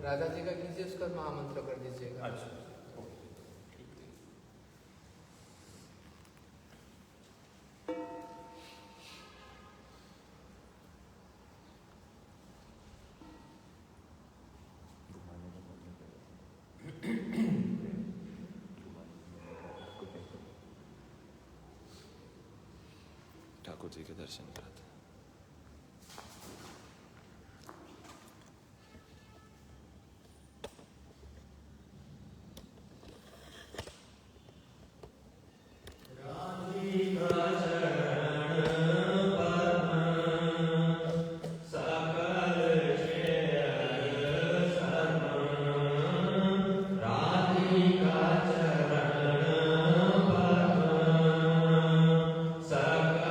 राधा जी का कीजिए, उसका महामंत्र कर दीजिएगा। अच्छा ठाकुर जी के दर्शन कराते हैं। Sakala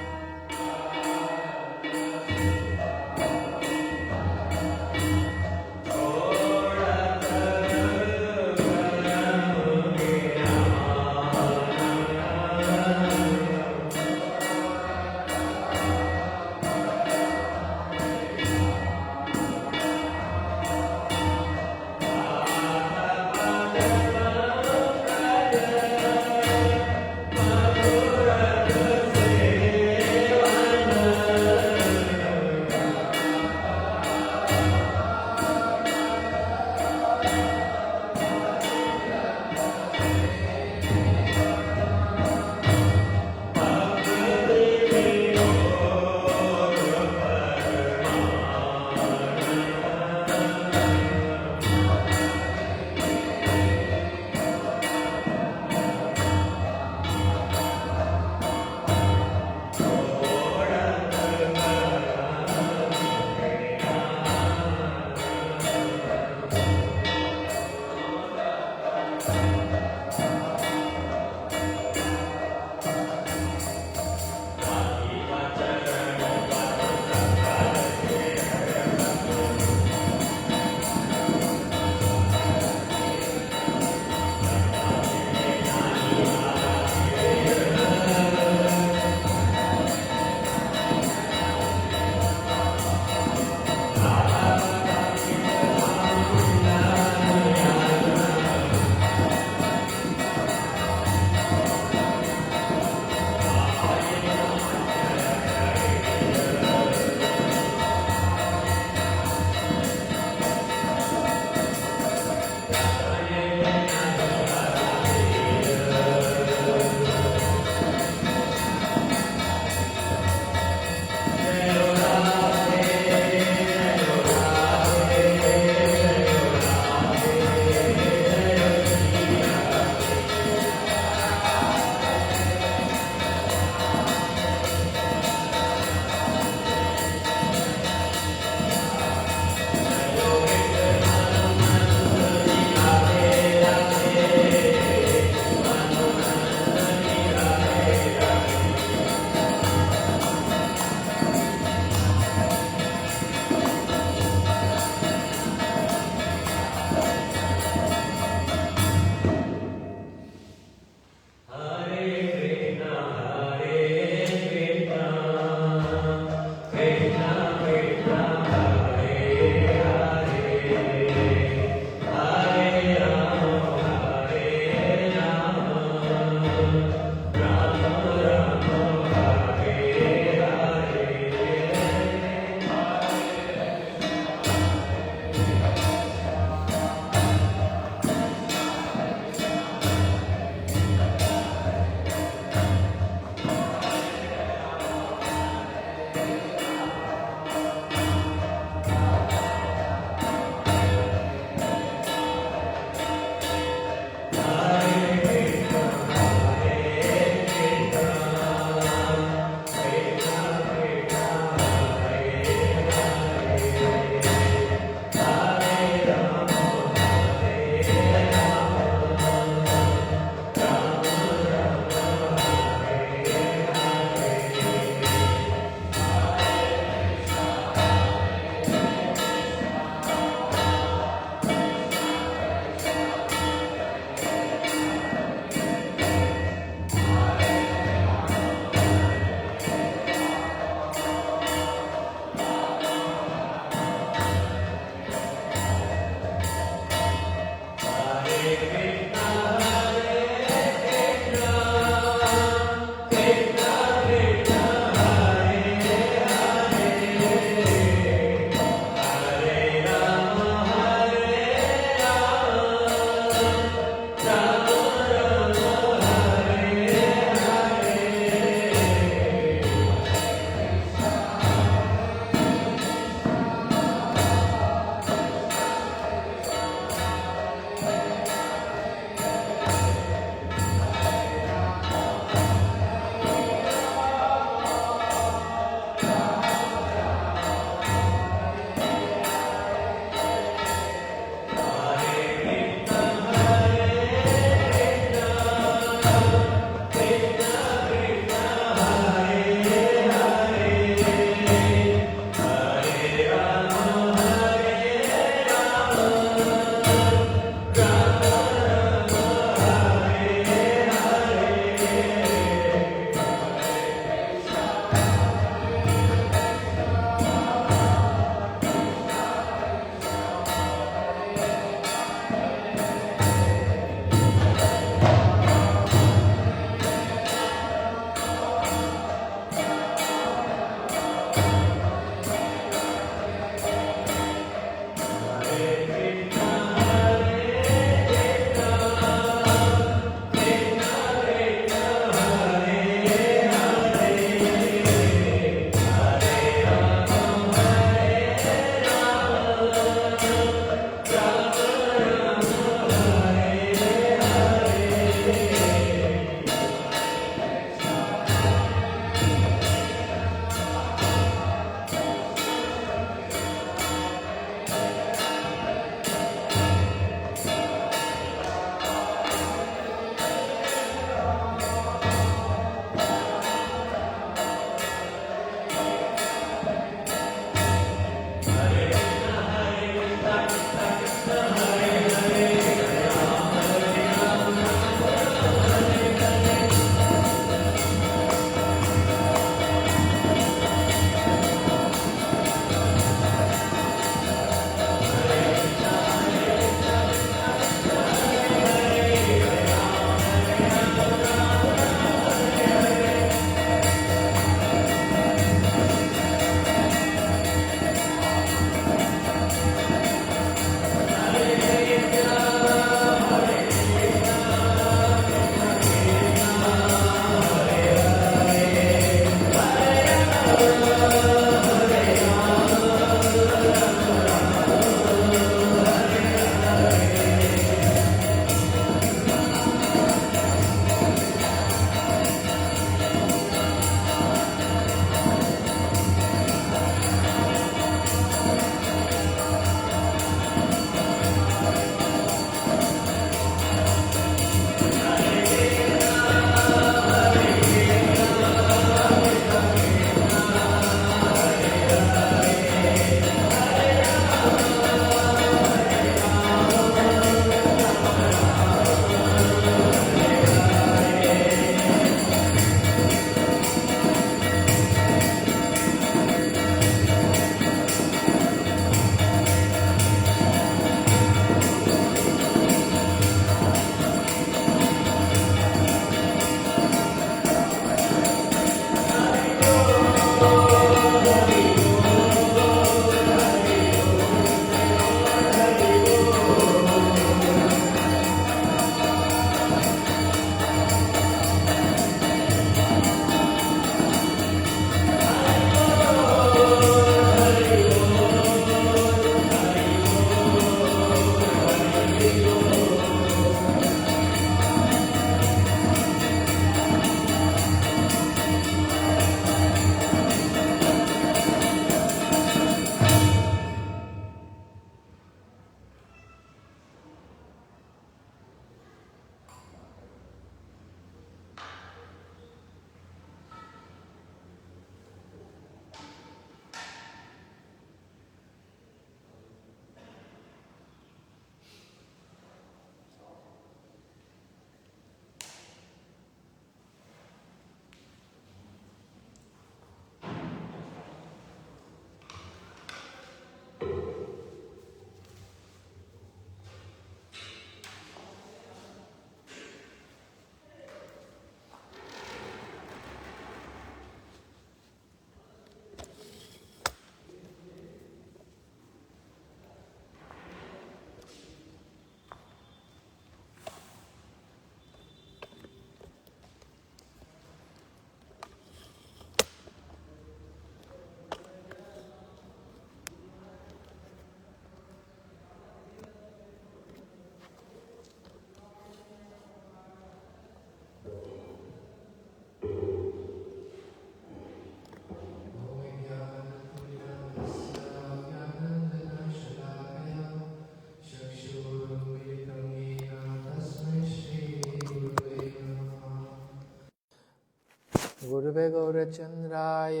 पूर्वे गौरचन्द्राय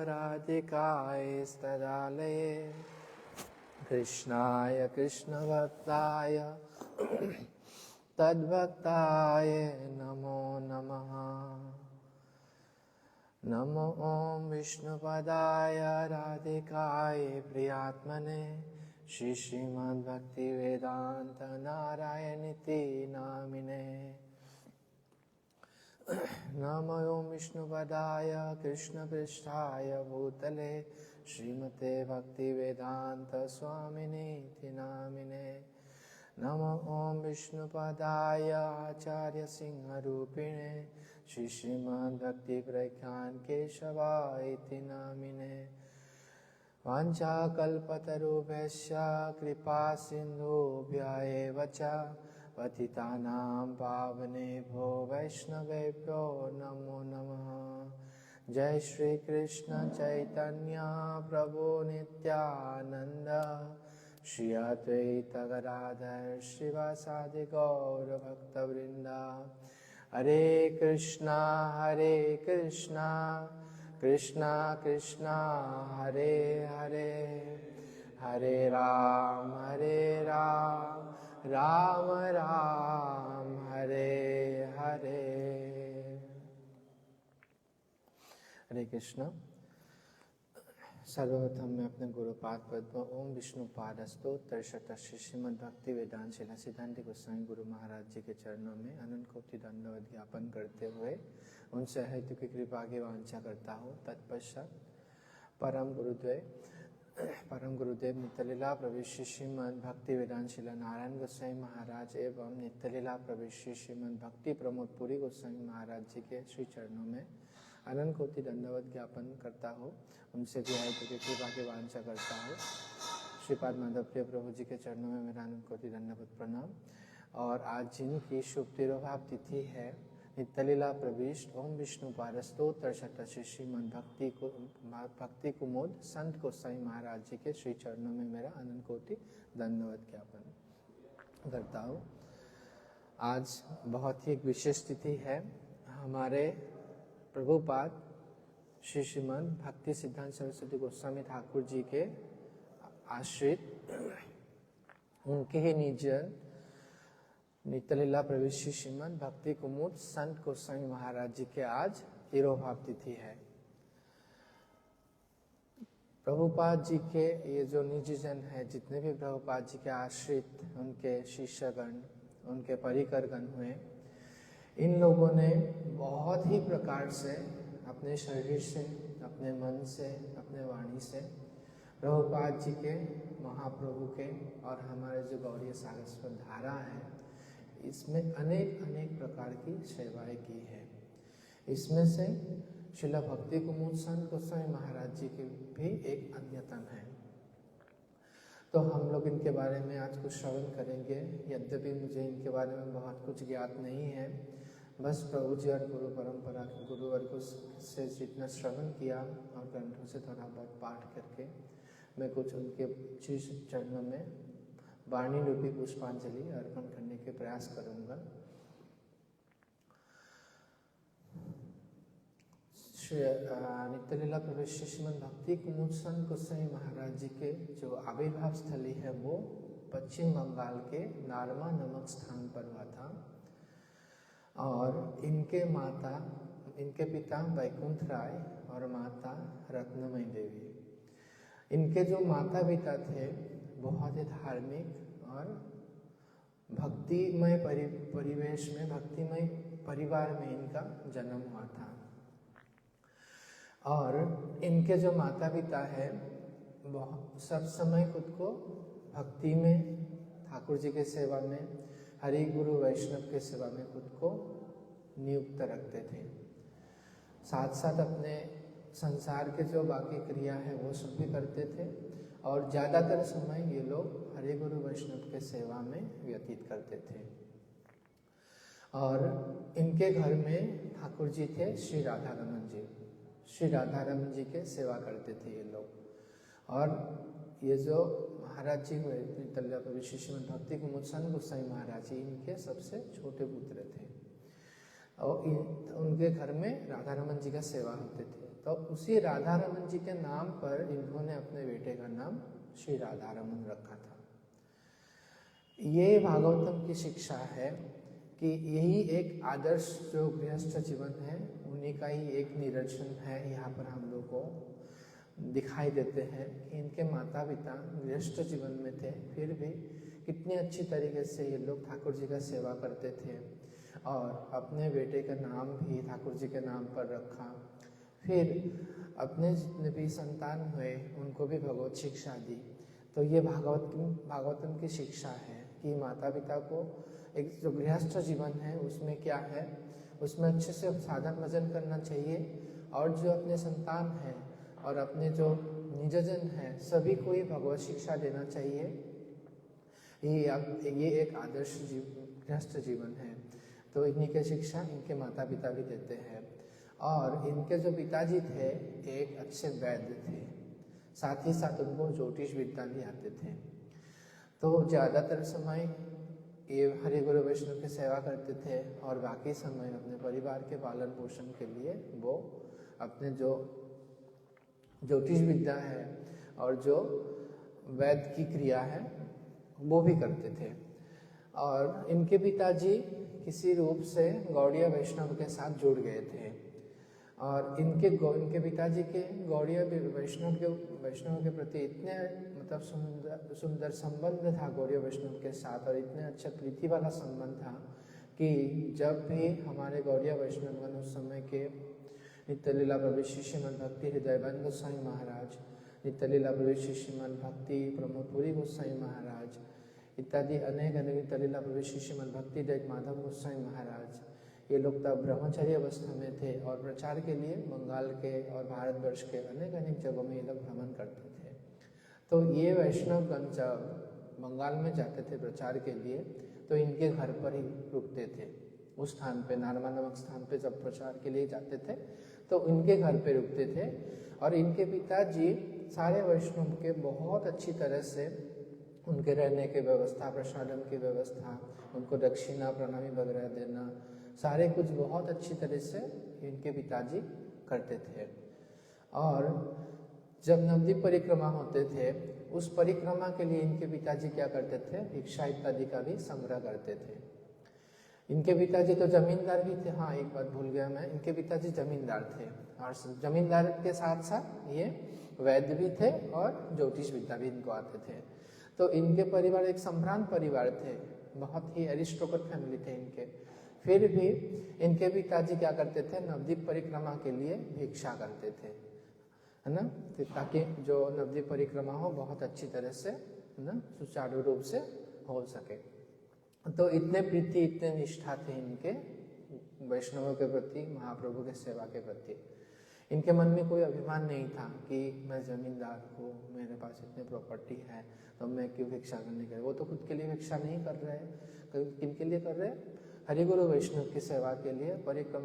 राधिकायस्तदालये कृष्णाय कृष्णभक्ताय तद्भक्ताय नमो नमः। नमो ॐ विष्णुपदाय राधिकाय प्रियात्मने श्रीमद्भक्तिवेदान्त नारायणीति नामिने। नमो ॐ विष्णुपदाय कृष्णपृष्ठाय भूतले श्रीमते भक्तिवेदान्त स्वामिनीति नामिने। नमो ॐ विष्णुपदाय आचार्य सिंहरूपिणे श्रीमद्भक्तिप्रख्यान केशवाय नामिने। वाञ्छाकल्पतरुभ्यश्च कृपा सिन्धुभ्य एव च पतितानां पावनेभ्यो वैष्णवेभ्यो नमो नमः। जय श्री कृष्ण चैतन्य प्रभु नित्यानंद श्री अद्वैत गदाधर श्रीवासादि गौर भक्तवृंद। हरे कृष्णा कृष्णा कृष्णा हरे हरे, हरे राम राम राम हरे हरे। हरे कृष्ण। सर्वप्रथम मैं अपने गुरुपाद पद्म ओम विष्णुपादस्तोत्र श्री श्रीमद् भक्ति वेदांत शिला सिद्धांत गोस्वामी गुरु महाराज जी के चरणों में अनंत कोटि दंडवत ज्ञापन करते हुए उनसे हेतु की कृपा की वांछा करता हूँ। तत्पश्चात परम गुरुदेव नित्यलीला प्रविष्टि श्रीमद् भक्ति वेदांत शिला नारायण गोस्वामी महाराज एवं नित्यलीला प्रविष्टि श्रीमद् भक्ति प्रमोद पुरी गोस्वामी महाराज जी के श्री चरणों में अनंत कोटि दंडवत ज्ञापन करता हूँ। उनसे भी हेतु की कृपा की वांछा करता हूँ। श्रीपाद माधव प्रिय प्रभु जी के चरणों में मेरा अनंत कोटि दंडवत प्रणाम। और आज जिनकी शुभ तिरुभाव तिथि है नित्यलीला प्रविष्ट ओम विष्णुपादस्तोत्र श्री श्रीमद् भक्ति कुमोद संत गोसाई महाराज जी के श्री चरणों में मेरा अनंत कोटि दंडवत ज्ञापन करता हूँ। आज बहुत ही एक विशेष तिथि है। हमारे प्रभुपाद श्री श्रीमद् भक्ति सिद्धांत सरस्वती गोस्वामी ठाकुर जी के आश्रित उनके ही निजन नित्यलीला प्रविष्टि श्रीमद् भक्ति कुमुद संत गोस्वामी महाराज जी के आज तिरोभाव तिथि है। प्रभुपाद जी के ये जो निजजन है, जितने भी प्रभुपाद जी के आश्रित उनके शिष्यगण उनके परिकरगण हुए, इन लोगों ने बहुत ही प्रकार से अपने शरीर से अपने मन से अपने वाणी से प्रभुपाद जी के महाप्रभु के और हमारे जो गौड़ीय सारस्वत धारा है इसमें अनेक प्रकार की सेवाएं की है। इसमें से श्रील भक्ति कुमुद संत गोस्वामी महाराज जी के भी एक अन्यतम है। तो हम लोग इनके बारे में आज कुछ श्रवण करेंगे। यद्यपि मुझे इनके बारे में बहुत कुछ ज्ञात नहीं है, बस प्रभु जी और गुरु परंपरा के गुरुवर्गों से जितना श्रवण किया और ग्रंथों से थोड़ा बहुत पाठ करके मैं कुछ उनके शीर्ष चरणों में वाणी रूपी पुष्पांजलि अर्पण करने के प्रयास करूंगा। नित्यलीला प्रविष्टि श्रीमद् भक्ति कुमुद संत गोस्वामी महाराज जी के जो आविर्भाव स्थली है वो पश्चिम बंगाल के नारमा नामक स्थान पर हुआ था। और इनके पिता वैकुंठ राय और माता रत्नमयी देवी। इनके जो माता पिता थे बहुत ही धार्मिक और भक्तिमय परिवेश में भक्तिमय परिवार में इनका जन्म हुआ था। और इनके जो माता पिता है सब समय खुद को भक्ति में ठाकुर जी के सेवा में हरि गुरु वैष्णव के सेवा में खुद को नियुक्त रखते थे। साथ साथ अपने संसार के जो बाकी क्रिया है वो सब भी करते थे और ज़्यादातर समय ये लोग हरि गुरु वैष्णव के सेवा में व्यतीत करते थे। और इनके घर में ठाकुर जी थे श्री राधारमन जी। श्री राधारमन जी के सेवा करते थे ये लोग। और ये जो महाराज जी हुए नित्यलीला प्रविष्टि श्रीमद् भक्ति कुमुद संत गोस्वामी महाराज जी, इनके सबसे छोटे पुत्र थे। और उनके घर में राधा रमन जी का सेवा होते थे। तो उसी राधा रमन जी के नाम पर इन्होंने अपने बेटे का नाम श्री राधा रमन रखा था। ये भागवतम की शिक्षा है कि यही एक आदर्श जो गृहस्थ जीवन है उन्हीं का ही एक निदर्शन है। यहाँ पर हम लोग को दिखाई देते हैं कि इनके माता पिता गृहस्थ जीवन में थे, फिर भी कितनी अच्छी तरीके से ये लोग ठाकुर जी का सेवा करते थे और अपने बेटे का नाम भी ठाकुर जी के नाम पर रखा। फिर अपने जितने भी संतान हुए उनको भी भगवत शिक्षा दी। तो ये भागवतम की शिक्षा है कि माता पिता को एक जो गृहस्थ जीवन है उसमें क्या है, उसमें अच्छे से साधन भजन करना चाहिए और जो अपने संतान हैं और अपने जो निजजन हैं सभी को ही भगवत शिक्षा देना चाहिए। ये एक आदर्श गृहस्थ जीवन है। तो इन्हीं की शिक्षा इनके माता पिता भी देते हैं। और इनके जो पिताजी थे एक अच्छे वैद्य थे, साथ ही साथ उनको ज्योतिष विद्या भी आते थे। तो ज़्यादातर समय ये हरि गुरु वैष्णव की सेवा करते थे और बाकी समय अपने परिवार के पालन पोषण के लिए वो अपने जो ज्योतिष विद्या है और जो वैद्य की क्रिया है वो भी करते थे। और इनके पिताजी किसी रूप से गौड़िया वैष्णव के साथ जुड़ गए थे और इनके पिताजी के गौड़िया वैष्णव के प्रति इतने मतलब सुंदर संबंध था गौड़िया वैष्णव के साथ और इतने अच्छा प्रीति वाला संबंध था कि जब भी हमारे गौड़िया वैष्णवगण उस समय के नित्य लीला प्रविष्ट श्रीमद भक्ति हृदयबंद गोस्वामी महाराज, नित्य लीला प्रविष्ट श्रीमद भक्ति प्रमोद पुरी गोस्वामी महाराज इत्यादि अनेक नित्य लीला प्रविष्ट श्रीमद भक्ति दैत माधव गोस्वामी महाराज, ये लोग तब ब्रह्मचर्य अवस्था में थे और प्रचार के लिए बंगाल के और भारतवर्ष के अनेक जगहों में ये लोग भ्रमण करते थे। तो ये वैष्णवगण जब बंगाल में जाते थे प्रचार के लिए तो इनके घर पर ही रुकते थे। उस स्थान पे नारमा नामक स्थान पे जब प्रचार के लिए जाते थे तो इनके घर पे रुकते थे और इनके पिताजी सारे वैष्णव के बहुत अच्छी तरह से उनके रहने की व्यवस्था, प्रसादन की व्यवस्था, उनको दक्षिणा प्रणामी वगैरह देना, सारे कुछ बहुत अच्छी तरह से इनके पिताजी करते थे। और जब नवद्वीप परिक्रमा होते थे उस परिक्रमा के लिए इनके पिताजी क्या करते थे, भिक्षा इत्यादि का भी संग्रह करते थे। इनके पिताजी तो जमींदार भी थे। हाँ, एक बात भूल गया मैं, इनके पिताजी जमींदार थे और जमींदार के साथ साथ ये वैद्य भी थे और ज्योतिष विद्या भी इनको आते थे। तो इनके परिवार एक संभ्रांत परिवार थे, बहुत ही एरिस्टोक्रेट फैमिली थे इनके। फिर भी इनके पिताजी क्या करते थे, नवद्वीप परिक्रमा के लिए भिक्षा करते थे, है ना, ताकि जो नवद्वीप परिक्रमा हो बहुत अच्छी तरह से, है ना, सुचारू रूप से हो सके। तो इतने प्रीति, इतने निष्ठा थे इनके वैष्णवों के प्रति, महाप्रभु के सेवा के प्रति। इनके मन में कोई अभिमान नहीं था कि मैं जमींदार हूँ, मेरे पास इतने प्रॉपर्टी है तो मैं क्यों भिक्षा करने के। वो तो खुद के लिए भिक्षा नहीं कर रहे, किनके लिए कर रहे, हरि गुरु वैष्णव की सेवा के लिए,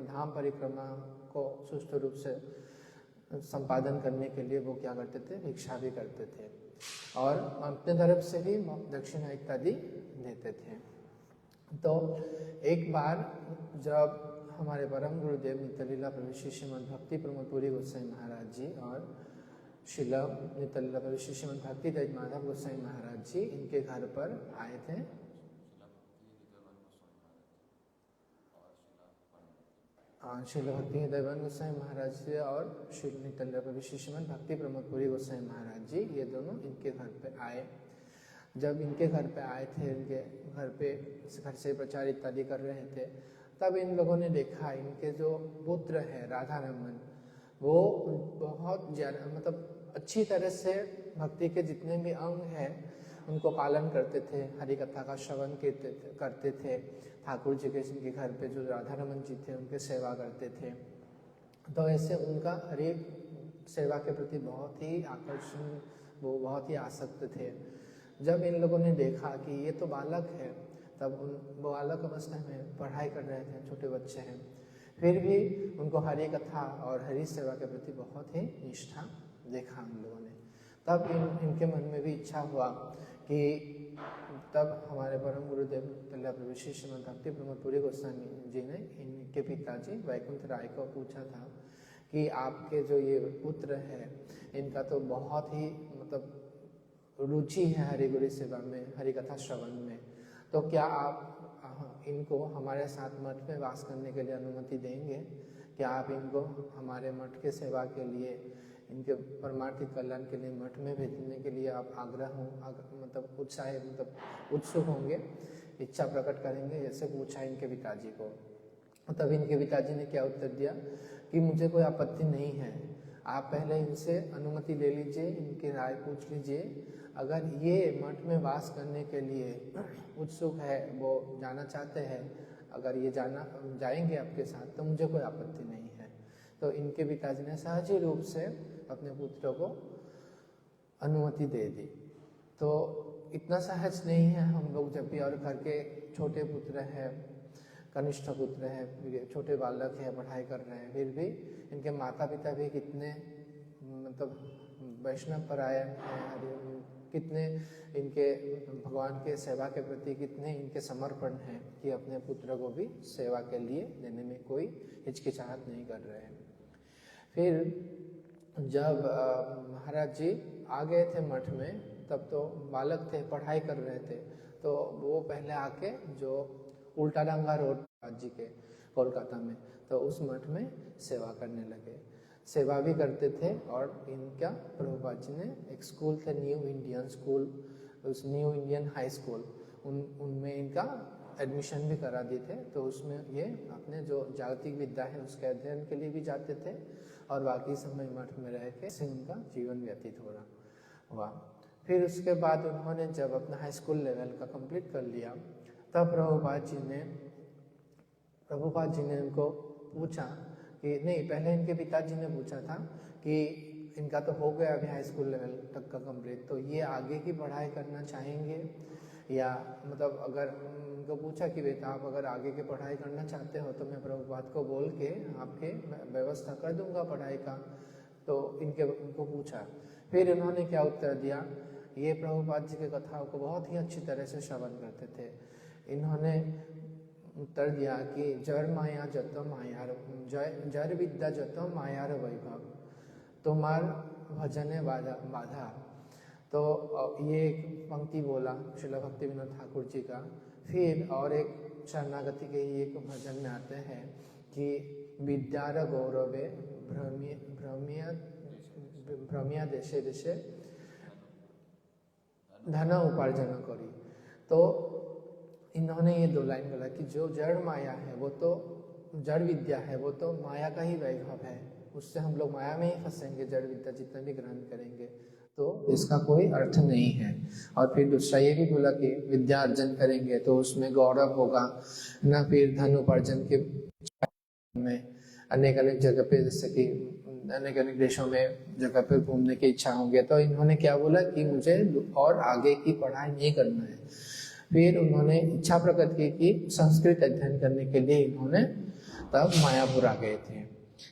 धाम परिक्रमा को सुष्ट रूप से संपादन करने के लिए वो क्या करते थे, भिक्षा भी करते थे और अपने तरफ से भी दक्षिणा इत्यादि देते थे। तो एक बार जब हमारे परम गुरुदेव नित्य लीला प्रविष्ट श्रीमद भक्ति प्रमोद पुरी गोस्वामी महाराज जी और शिला नित्य लीला प्रविष्ट श्रीमद भक्ति दैत माधव गोस्वामी महाराज जी इनके घर पर आए थे। श्रील भक्ति हृदयबंद गोस्वामी महाराज जी और श्री नित्य लीला प्रविष्ट श्रीमद भक्ति प्रमोद पुरी गोस्वामी महाराज जी, ये दोनों इनके घर पे आए। जब इनके घर पे आए थे, इनके घर से प्रचार इत्यादि कर रहे थे, तब इन लोगों ने देखा इनके जो पुत्र है राधा रमन, वो बहुत ज्यादा मतलब अच्छी तरह से भक्ति के जितने भी अंग हैं उनको पालन करते थे, हरि कथा का श्रवण करते थे, ठाकुर जी के जिनके घर पे जो राधा रमन जी थे उनके सेवा करते थे। तो ऐसे उनका हरि सेवा के प्रति बहुत ही आकर्षण, वो बहुत ही आसक्त थे। जब इन लोगों ने देखा कि ये तो बालक है, तब वो बालक अवस्था में पढ़ाई कर रहे थे, छोटे बच्चे हैं, फिर भी उनको हरि कथा और हरि सेवा के प्रति बहुत ही निष्ठा देखा उन लोगों ने। तब इनके मन में भी इच्छा हुआ कि तब हमारे परम गुरुदेव नित्यालय प्रभु श्री श्रीमद् भक्ति प्रमोद पुरी गोस्वामी जी ने इनके पिताजी वैकुंठ राय को पूछा था कि आपके जो ये पुत्र है इनका तो बहुत ही मतलब रुचि है हरि गुरु सेवा में, हरि कथा श्रवण में, तो क्या आप इनको हमारे साथ मठ में वास करने के लिए अनुमति देंगे? क्या आप इनको हमारे मठ के सेवा के लिए, इनके परमार्थिक कल्याण के लिए मठ में भेजने के लिए आप मतलब उत्साह मतलब उत्सुक होंगे, इच्छा प्रकट करेंगे? ऐसे पूछा इनके पिताजी को। तब इनके पिताजी ने क्या उत्तर दिया कि मुझे कोई आपत्ति नहीं है, आप पहले इनसे अनुमति ले लीजिए, इनकी राय पूछ लीजिए। अगर ये मठ में वास करने के लिए उत्सुक है, वो जाना चाहते हैं, अगर ये जाएंगे आपके साथ तो मुझे कोई आपत्ति नहीं है। तो इनके पिताजी ने सहज ही रूप से अपने पुत्र को अनुमति दे दी। तो इतना सहज नहीं है हम लोग जब भी, और घर के छोटे पुत्र हैं, कनिष्ठ पुत्र है, छोटे बालक है, पढ़ाई कर रहे हैं, फिर भी इनके माता पिता भी कितने मतलब वैष्णव परायण हैं, कितने इनके भगवान के सेवा के प्रति कितने इनके समर्पण हैं कि अपने पुत्र को भी सेवा के लिए देने में कोई हिचकिचाहट नहीं कर रहे हैं। फिर जब महाराज जी आ गए थे मठ में, तब तो बालक थे, पढ़ाई कर रहे थे, तो वो पहले आके जो उल्टा डांगा रोड जी के कोलकाता में, तो उस मठ में सेवा करने लगे, सेवा भी करते थे। और इनका प्रभुपाद जी ने एक स्कूल थे, न्यू इंडियन स्कूल, उस न्यू इंडियन हाई स्कूल, उनमें इनका एडमिशन भी करा दिए थे। तो उसमें ये अपने जो जागतिक विद्या है उसके अध्ययन के लिए भी जाते थे और बाकी समय मठ में रह के इनका जीवन व्यतीत हो रहा हुआ। फिर उसके बाद उन्होंने जब अपना हाई स्कूल लेवल का कंप्लीट कर लिया, तब प्रभुपाद जी ने उनको पूछा कि नहीं, पहले इनके पिताजी ने पूछा था कि इनका तो हो गया अभी हाई स्कूल लेवल तक का कंप्लीट, तो ये आगे की पढ़ाई करना चाहेंगे या मतलब अगर उनको पूछा कि बेटा आप अगर आगे की पढ़ाई करना चाहते हो तो मैं प्रभुपाद को बोल के आपके व्यवस्था कर दूंगा पढ़ाई का। तो उनको पूछा, फिर उन्होंने क्या उत्तर दिया। ये प्रभुपाद जी के कथाओं को बहुत ही अच्छी तरह से श्रवण करते थे। इन्होंने उत्तर दिया कि जड़ माया जतो मायार जड़ विद्या जतो मायार वैभव तुम्हार भजने बाधा। तो ये एक पंक्ति बोला श्रील भक्ति विनोद ठाकुर जी का। फिर और एक शरणागति के ही एक भजन में आते हैं कि विद्यार गौरवे भ्रमिया देशे देशे धन उपार्जन करी। तो इन्होंने ये दो लाइन बोला कि जो जड़ माया है वो तो जड़ विद्या है, वो तो माया का ही वैभव है, उससे हम लोग माया में ही फंसेंगे जड़ विद्या जितना भी ग्रहण करेंगे, तो इसका कोई अर्थ नहीं है। और फिर दूसरा ये भी बोला कि विद्या अर्जन करेंगे तो उसमें गौरव होगा ना, फिर धन उपार्जन के में अनेक अनेक जगह पे, जैसे कि अनेक अनेक देशों में जगह पे घूमने की इच्छा होंगे। तो इन्होंने क्या बोला कि मुझे और आगे की पढ़ाई नहीं करना है। फिर उन्होंने इच्छा प्रकट की कि संस्कृत अध्ययन करने के लिए इन्होंने तब मायापुर आ गए थे।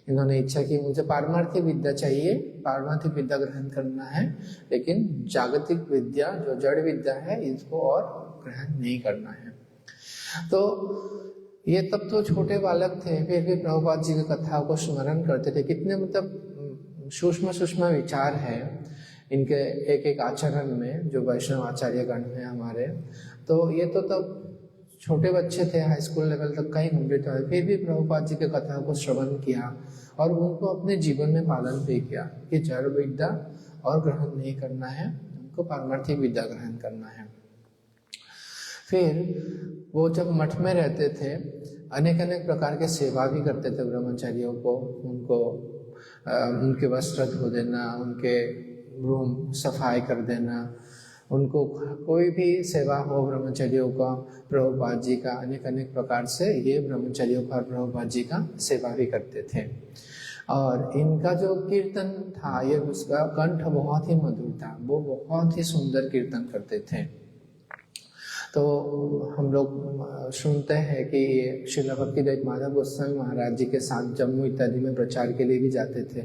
इन्होंने इच्छा की मुझे पारमार्थिक विद्या चाहिए, पारमार्थिक विद्या ग्रहण करना है, लेकिन जागतिक विद्या जो जड़ विद्या है इसको और ग्रहण नहीं करना है। तो ये तब तो छोटे बालक थे, फिर भी प्रभुपाद जी की कथाओं को स्मरण करते थे। कितने मतलब सूक्ष्म सूक्ष्म विचार है इनके एक एक आचरण में, जो वैष्णव आचार्य गण है हमारे। तो ये तो तब छोटे बच्चे थे, हाई स्कूल लेवल तक का ही कंप्लीट हुआ, फिर भी प्रभुपाद जी के कथाओं को श्रवण किया और उनको अपने जीवन में पालन भी किया कि जड़ विद्या और ग्रहण नहीं करना है, उनको पारमार्थिक विद्या ग्रहण करना है। फिर वो जब मठ में रहते थे अनेक अनेक प्रकार के सेवा भी करते थे ब्रह्मचारियों को, उनको उनके वस्त्र धो देना, उनके रूम सफाई कर देना, उनको कोई भी सेवा हो ब्रह्मचारियों का, प्रभुपाद जी का अनेक अनेक प्रकार से ये ब्रह्मचारियों का प्रभुपाद जी का सेवा भी करते थे। और इनका जो कीर्तन था, ये उसका कंठ बहुत ही मधुर था, वो बहुत ही सुंदर कीर्तन करते थे। तो हम लोग सुनते हैं कि श्रील भक्तिवेदांत माधव गोस्वामी महाराज जी के साथ जम्मू इत्यादि में प्रचार के लिए भी जाते थे।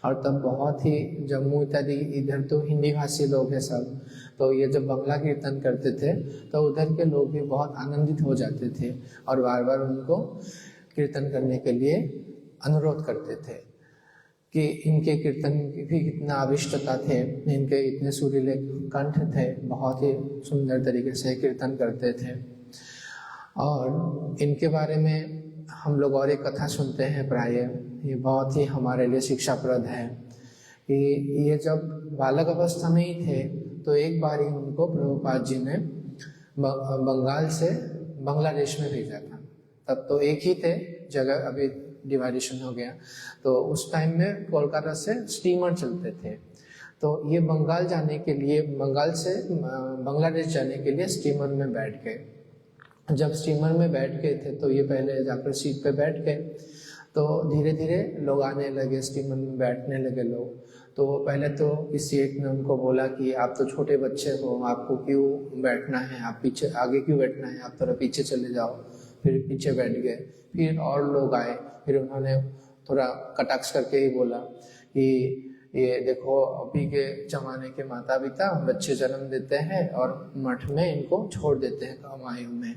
और तब बहुत ही जम्मू इत्यादि इधर तो हिंदी भाषी लोग हैं सब, तो ये जब बंगला कीर्तन करते थे तो उधर के लोग भी बहुत आनंदित हो जाते थे और बार बार उनको कीर्तन करने के लिए अनुरोध करते थे कि इनके कीर्तन की भी कितना आविष्टता थे, इनके इतने सुरीले कंठ थे, बहुत ही सुंदर तरीके से कीर्तन करते थे। और इनके बारे में हम लोग और एक कथा सुनते हैं प्रायः, ये बहुत ही हमारे लिए शिक्षाप्रद है कि ये जब बालक अवस्था में ही थे तो एक बार ही उनको प्रभुपाद जी ने बंगाल से बांग्लादेश में भेजा था। तब तो एक ही थे जगह, अभी डिवाइडेशन हो गया। तो उस टाइम में कोलकाता से स्टीमर चलते थे, तो ये बंगाल जाने के लिए, बंगाल से बांग्लादेश जाने के लिए स्टीमर में बैठ गए। जब स्टीमर में बैठ गए थे तो ये पहले जाकर सीट पे बैठ गए, तो धीरे धीरे लोग आने लगे, स्टीमर में बैठने लगे लोग। तो पहले तो किसी एक ने उनको बोला कि आप तो छोटे बच्चे हो, आपको क्यों बैठना है, आप पीछे आगे क्यों बैठना है, आप थोड़ा पीछे चले जाओ। फिर पीछे बैठ गए। फिर और लोग आए, फिर उन्होंने थोड़ा कटाक्ष करके ही बोला कि ये देखो अभी के जमाने के माता पिता बच्चे जन्म देते हैं और मठ में इनको छोड़ देते हैं कम आयु में,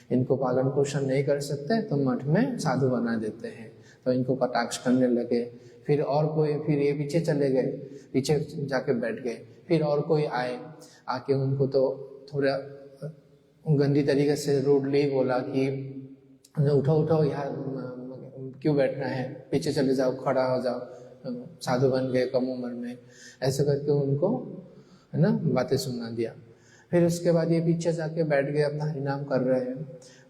इनको पालन पोषण नहीं कर सकते तो मठ में साधु बना देते हैं। तो इनको कटाक्ष करने लगे। फिर और कोई, फिर ये पीछे चले गए, पीछे जाके बैठ गए। फिर और कोई आए, आके उनको तो थोड़ा गंदी तरीके से रूडली बोला कि उठो उठो यार, क्यों बैठना है, पीछे चले जाओ, खड़ा हो जाओ, साधु बन गए कम उम्र में, ऐसे करके उनको है ना बातें सुना दिया। फिर उसके बाद ये पीछे जाके बैठ गए, अपना हरिनाम कर रहे हैं।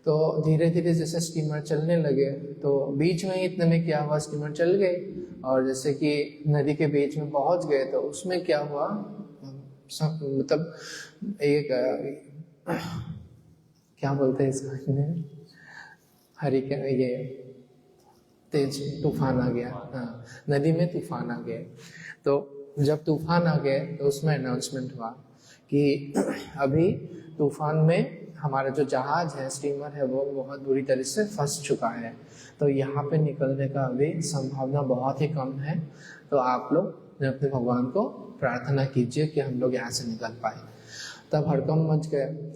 तो धीरे धीरे जैसे स्टीमर चलने लगे तो बीच में इतने में क्या हुआ, स्टीमर चल गई और जैसे कि नदी के बीच में पहुंच गए तो उसमें क्या हुआ, मतलब एक क्या बोलते हैं इसका, हरिकेन, ये तेज तूफान आ गया। हाँ, नदी में तूफान आ गया। तो जब तूफान आ गए तो उसमें अनाउंसमेंट हुआ कि अभी तूफान में हमारा जो जहाज है, स्टीमर है, वो बहुत बुरी तरह से फंस चुका है, तो यहाँ पे निकलने का अभी संभावना बहुत ही कम है। तो आप लोग अपने भगवान को प्रार्थना कीजिए कि हम लोग यहाँ से निकल पाए। तब हड़कंप मच गए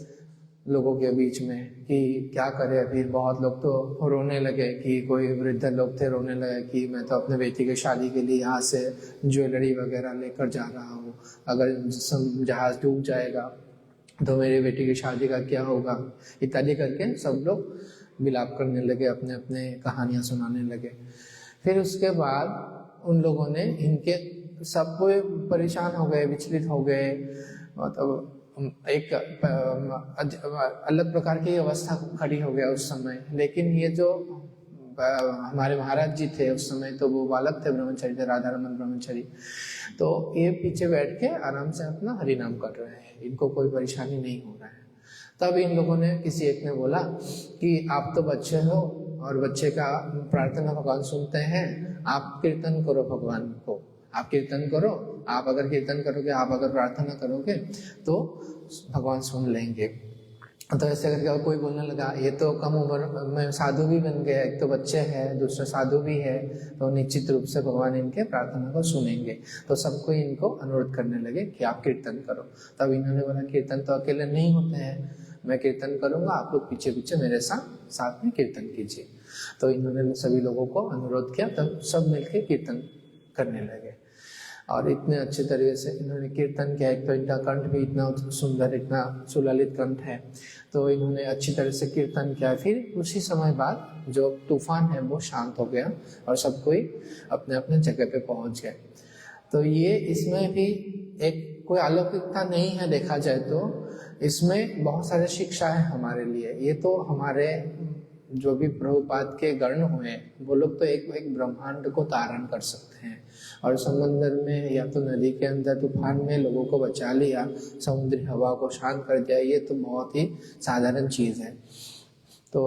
लोगों के बीच में कि क्या करें। अभी बहुत लोग तो रोने लगे कि कोई वृद्ध लोग थे, रोने लगे कि मैं तो अपने बेटी की शादी के लिए यहाँ से ज्वेलरी वगैरह लेकर जा रहा हूँ, अगर जहाज डूब जाएगा तो मेरी बेटी की शादी का क्या होगा, इत्यादि करके सब लोग विलाप करने लगे, अपने अपने कहानियाँ सुनाने लगे। फिर उसके बाद उन लोगों ने, इनके सब कोई परेशान हो गए, विचलित हो गए, मतलब एक अलग प्रकार की अवस्था खड़ी हो गया उस समय। लेकिन ये जो हमारे महाराज जी थे उस समय, तो वो बालक थे, ब्रह्मचारी थे, राधा रमन ब्रह्मचारी। तो ये पीछे बैठ के आराम से अपना हरिनाम कर रहे हैं, इनको कोई परेशानी नहीं हो रहा है। तब इन लोगों ने, किसी एक ने बोला कि आप तो बच्चे हो और बच्चे का प्रार्थना भगवान सुनते हैं, आप कीर्तन करो भगवान को, आप कीर्तन करो, आप अगर कीर्तन करोगे, आप अगर प्रार्थना करोगे तो भगवान सुन लेंगे। तो ऐसे करके कोई बोलने लगा ये तो कम उम्र में साधु भी बन गया, एक तो बच्चे हैं, दूसरा साधु भी है, तो निश्चित रूप से भगवान इनके प्रार्थना को सुनेंगे। तो सबको इनको अनुरोध करने लगे कि आप कीर्तन करो। तब इन्होंने बोला कीर्तन तो अकेले नहीं होते हैं, मैं कीर्तन करूंगा, आप लोग पीछे पीछे मेरे साथ में कीर्तन कीजिए। तो इन्होंने सभी लोगों को अनुरोध किया, तब सब मिलकर कीर्तन करने लगे और इतने अच्छे तरीके से इन्होंने कीर्तन किया। एक तो इनका कंठ भी इतना सुंदर, इतना सुललित कंठ है, तो इन्होंने अच्छी तरह से कीर्तन किया। फिर उसी समय बाद जो तूफान है वो शांत हो गया और सब कोई अपने अपने जगह पे पहुंच गए। तो ये, इसमें भी एक कोई अलौकिकता नहीं है, देखा जाए तो इसमें बहुत सारे शिक्षा है हमारे लिए। ये तो हमारे जो भी प्रभुपाद के गण हुए वो लोग तो एक ब्रह्मांड को तारण कर सकते हैं, और समंदर में या तो नदी के अंदर तूफान में लोगों को बचा लिया, समुद्री हवा को शांत कर दिया, ये तो बहुत ही साधारण चीज है। तो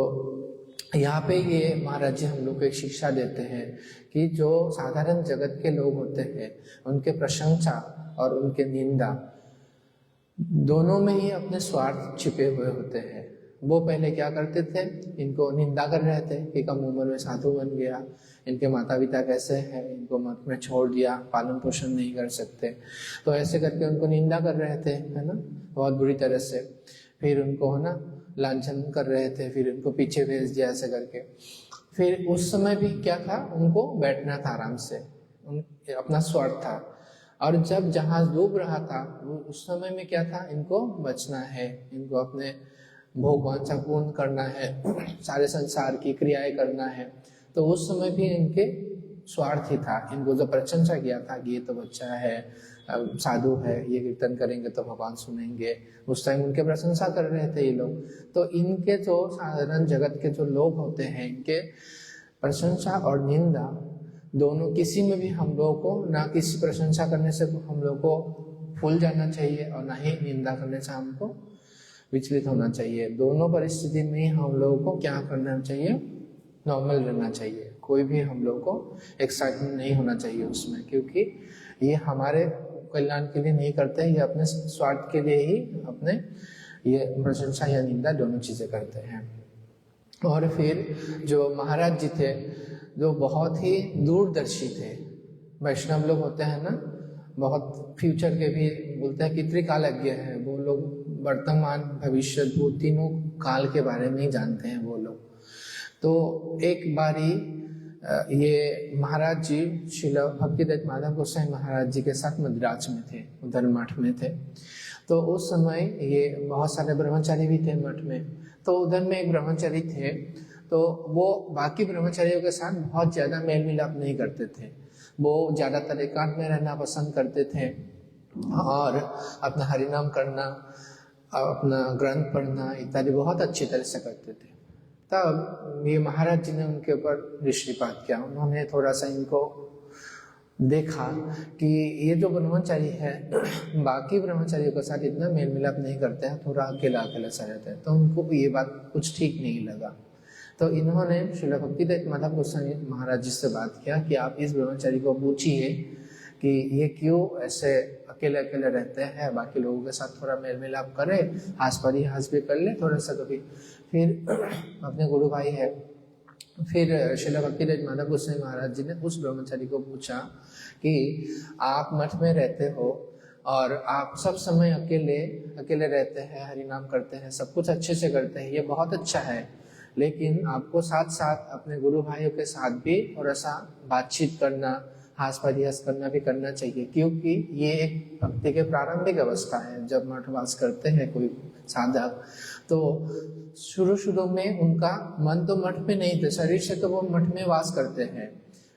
यहाँ पे ये महाराज जी हम लोग को एक शिक्षा देते हैं कि जो साधारण जगत के लोग होते हैं उनके प्रशंसा और उनके निंदा दोनों में ही अपने स्वार्थ छिपे हुए होते हैं। वो पहले क्या करते थे, इनको निंदा कर रहे थे कि कम उम्र में साधु बन गया, इनके माता पिता कैसे हैं, इनको मठ में छोड़ दिया, पालन पोषण नहीं कर सकते, तो ऐसे करके उनको निंदा कर रहे थे, है ना, बहुत बुरी तरह से। फिर उनको है ना लांछन कर रहे थे, फिर उनको पीछे भेज दिया ऐसे करके। फिर उस समय भी क्या था, उनको बैठना था आराम से, अपना स्वार्थ था। और जब जहाज डूब रहा था उस समय में क्या था, इनको बचना है, इनको अपने भोग वांछा पूर्ण करना है, सारे संसार की क्रियाएं करना है। तो उस समय भी इनके स्वार्थ ही था। इनको जो प्रशंसा किया था कि ये तो बच्चा है, साधु है, ये कीर्तन करेंगे तो भगवान सुनेंगे, उस टाइम उनके प्रशंसा कर रहे थे ये लोग। तो इनके जो साधारण जगत के जो लोग होते हैं, इनके प्रशंसा और निंदा दोनों, किसी में भी हम लोगों को ना किसी प्रशंसा करने से हम लोग को फूल जाना चाहिए और ना ही निंदा करने से हमको विचलित होना चाहिए। दोनों परिस्थिति में हम लोगों को क्या करना चाहिए, नॉर्मल रहना चाहिए। कोई भी हम लोग को एक्साइटमेंट नहीं होना चाहिए उसमें, क्योंकि ये हमारे कल्याण के लिए नहीं करते, ये अपने स्वार्थ के लिए ही अपने ये प्रशंसा या निंदा दोनों चीजें करते हैं। और फिर जो महाराज जी थे, जो बहुत ही दूरदर्शी थे, वैष्णव लोग होते हैं ना, बहुत फ्यूचर के भी बोलते हैं कि त्रिकालज्ञ है वो लोग, वर्तमान भविष्य भूत तीनों काल के बारे में ही जानते हैं वो लोग। तो एक बारी ये महाराज जी श्रील भक्तिदत्त माधव गोसाई महाराज जी के साथ मद्रास में थे, उधर मठ में थे। तो उस समय ये बहुत सारे ब्रह्मचारी भी थे मठ में। तो उधर में एक ब्रह्मचारी थे, तो वो बाकी ब्रह्मचारियों के साथ बहुत ज्यादा मेल मिलाप नहीं करते थे। वो ज्यादातर एकांत में रहना पसंद करते थे और अपना हरिनाम करना, अपना ग्रंथ पढ़ना इत्यादि बहुत अच्छी तरह से करते थे। तब ये महाराज जी ने उनके ऊपर दृष्टिपात किया। उन्होंने थोड़ा सा इनको देखा कि ये जो ब्रह्मचारी है बाकी ब्रह्मचारियों के साथ इतना मेल मिलाप नहीं करते हैं, थोड़ा अकेला अकेला सा रहते हैं। तो उनको ये बात कुछ ठीक नहीं लगा। तो इन्होंने श्रील भक्तिदत्त माधव गोसाई महाराज जी से बात किया कि आप इस ब्रह्मचारी को पूछिए कि ये क्यों ऐसे अकेले अकेले रहते हैं, बाकी लोगों के साथ थोड़ा मेल मिलाप करे, हास परिहास भी कर ले थोड़ा सा कभी। फिर अपने गुरु भाई है, फिर श्रील भक्तिदत्त माधव गोसाई महाराज जी ने उस ब्रह्मचारी को पूछा कि आप मठ में रहते हो और आप सब समय अकेले अकेले रहते हैं, हरिनाम करते हैं, सब कुछ अच्छे से करते हैं, ये बहुत अच्छा है, लेकिन आपको साथ साथ अपने गुरु भाइयों के साथ भी थोड़ा सा बातचीत करना, हास परिहास करना भी करना चाहिए, क्योंकि ये एक भक्ति के प्रारंभिक अवस्था है। जब मठवास करते हैं कोई साधक, तो शुरू में उनका मन तो मठ में नहीं थे, शरीर से तो वो मठ में वास करते हैं,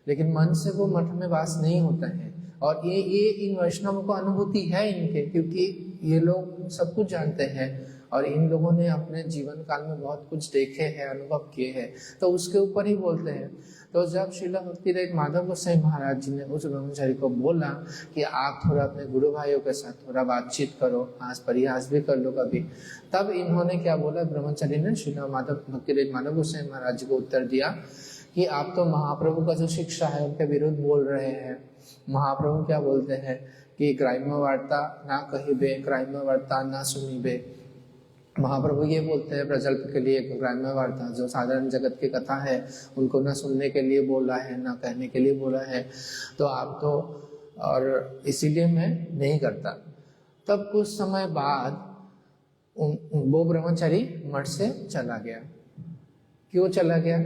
लेकिन मन से वो मठ में वास नहीं होता है। और ये इन वैष्णवों को अनुभूति है इनके, क्योंकि ये लोग सब कुछ जानते हैं और इन लोगों ने अपने जीवन काल में बहुत कुछ देखे हैं, अनुभव किए हैं, तो उसके ऊपर ही बोलते हैं। तो जब श्रील भक्तिदत्त माधव गोसाई महाराज जी ने उस ब्रह्मचारी को बोला कि आप थोड़ा अपने गुरु भाइयों के साथ थोड़ा बातचीत करो, हास परिहास भी कर लो कभी, तब इन्होंने क्या बोला, ब्रह्मचारी ने श्रील भक्तिदत्त माधव गोसाई महाराज जी को उत्तर दिया कि आप तो महाप्रभु का जो शिक्षा है उनके विरुद्ध बोल रहे हैं। महाप्रभु क्या बोलते हैं कि ग्राम्य वार्ता ना कहिबे, ग्राम्य वार्ता ना सुनिबे। महाप्रभु ये बोलते हैं प्रजल्प के लिए ग्राम्य वार्ता, जो साधारण जगत की कथा है, उनको ना सुनने के लिए बोला है, ना कहने के लिए बोला है। तो आप तो, और इसीलिए मैं नहीं करता। तब कुछ समय बाद वो ब्रह्मचारी मठ से चला गया। क्यों चला गया?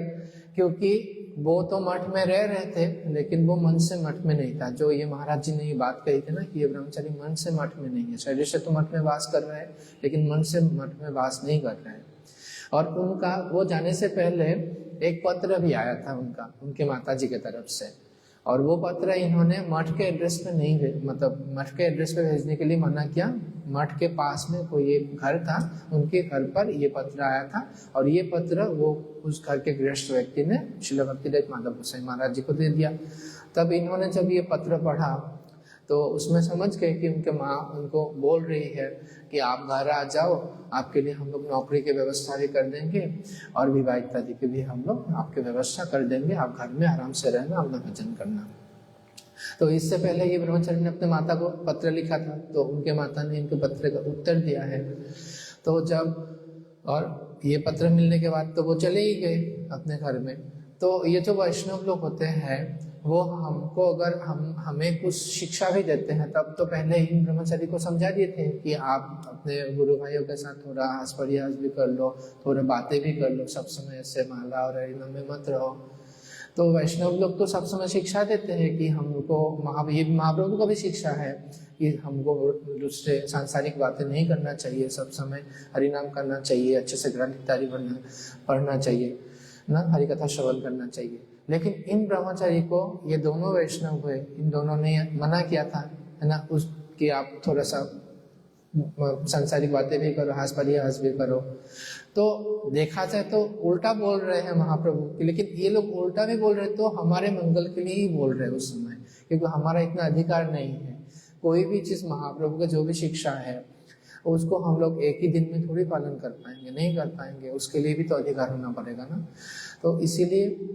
क्योंकि वो तो मठ में रह रहे थे, लेकिन वो मन से मठ में नहीं था। जो ये महाराज जी ने ये बात कही थी ना कि ये ब्रह्मचारी मन से मठ में नहीं है, शरीर से तो मठ में वास कर रहे हैं, लेकिन मन से मठ में वास नहीं कर रहे हैं। और उनका वो जाने से पहले एक पत्र भी आया था उनका, उनके माता जी के तरफ से, और वो पत्र इन्होंने मठ के एड्रेस पे नहीं, मतलब मठ के एड्रेस पे भेजने के लिए मना किया। मठ के पास में कोई एक घर था, उनके घर पर ये पत्र आया था, और ये पत्र वो उस घर के गृहस्थ व्यक्ति ने श्रील भक्तिदत्त माधव गोसाई महाराज जी को दे दिया। तब इन्होंने जब ये पत्र पढ़ा तो उसमें समझ गए कि उनके माँ उनको बोल रही है कि आप घर आ जाओ, आपके लिए हम लोग नौकरी की व्यवस्था भी कर देंगे और विवाह इत्यादि की भी हम लोग आपकी व्यवस्था कर देंगे, आप घर में आराम से रहना, अपना भजन करना। तो इससे पहले ये ब्रह्मचारी ने अपने माता को पत्र लिखा था, तो उनके माता ने इनके पत्र का उत्तर दिया है। तो जब और ये पत्र मिलने के बाद तो वो चले ही गए अपने घर में। तो ये जो वैष्णव लोग होते हैं वो हमको अगर हमें कुछ शिक्षा भी देते हैं तब तो पहले ही ब्रह्मचारी को समझा दिए थे कि आप अपने गुरु भाइयों के साथ थोड़ा हंस परिहास भी कर लो, थोड़ा बातें भी कर लो, सब समय ऐसे माला और हरिनाम में मत रहो। तो वैष्णव लोग तो सब समय शिक्षा देते हैं कि हमको महाप्रभु का भी शिक्षा है कि हमको दूसरे सांसारिक बातें नहीं करना चाहिए, सब समय हरिनाम करना चाहिए, अच्छे से ग्रंथ इत्यादि पढ़ना चाहिए ना, हरि कथा श्रवण करना चाहिए। लेकिन इन ब्रह्मचारी को ये दोनों वैष्णव हुए, इन दोनों ने मना किया था, है ना, उस कि आप थोड़ा सा सांसारिक बातें भी करो, हास परिहास भी करो। तो देखा जाए तो उल्टा बोल रहे हैं महाप्रभु की, लेकिन ये लोग उल्टा भी बोल रहे तो हमारे मंगल के लिए ही बोल रहे हैं उस समय, क्योंकि हमारा इतना अधिकार नहीं है। कोई भी चीज महाप्रभु का जो भी शिक्षा है उसको हम लोग एक ही दिन में थोड़ी पालन कर पाएंगे, नहीं कर पाएंगे, उसके लिए भी तो अधिकार होना पड़ेगा ना। तो इसीलिए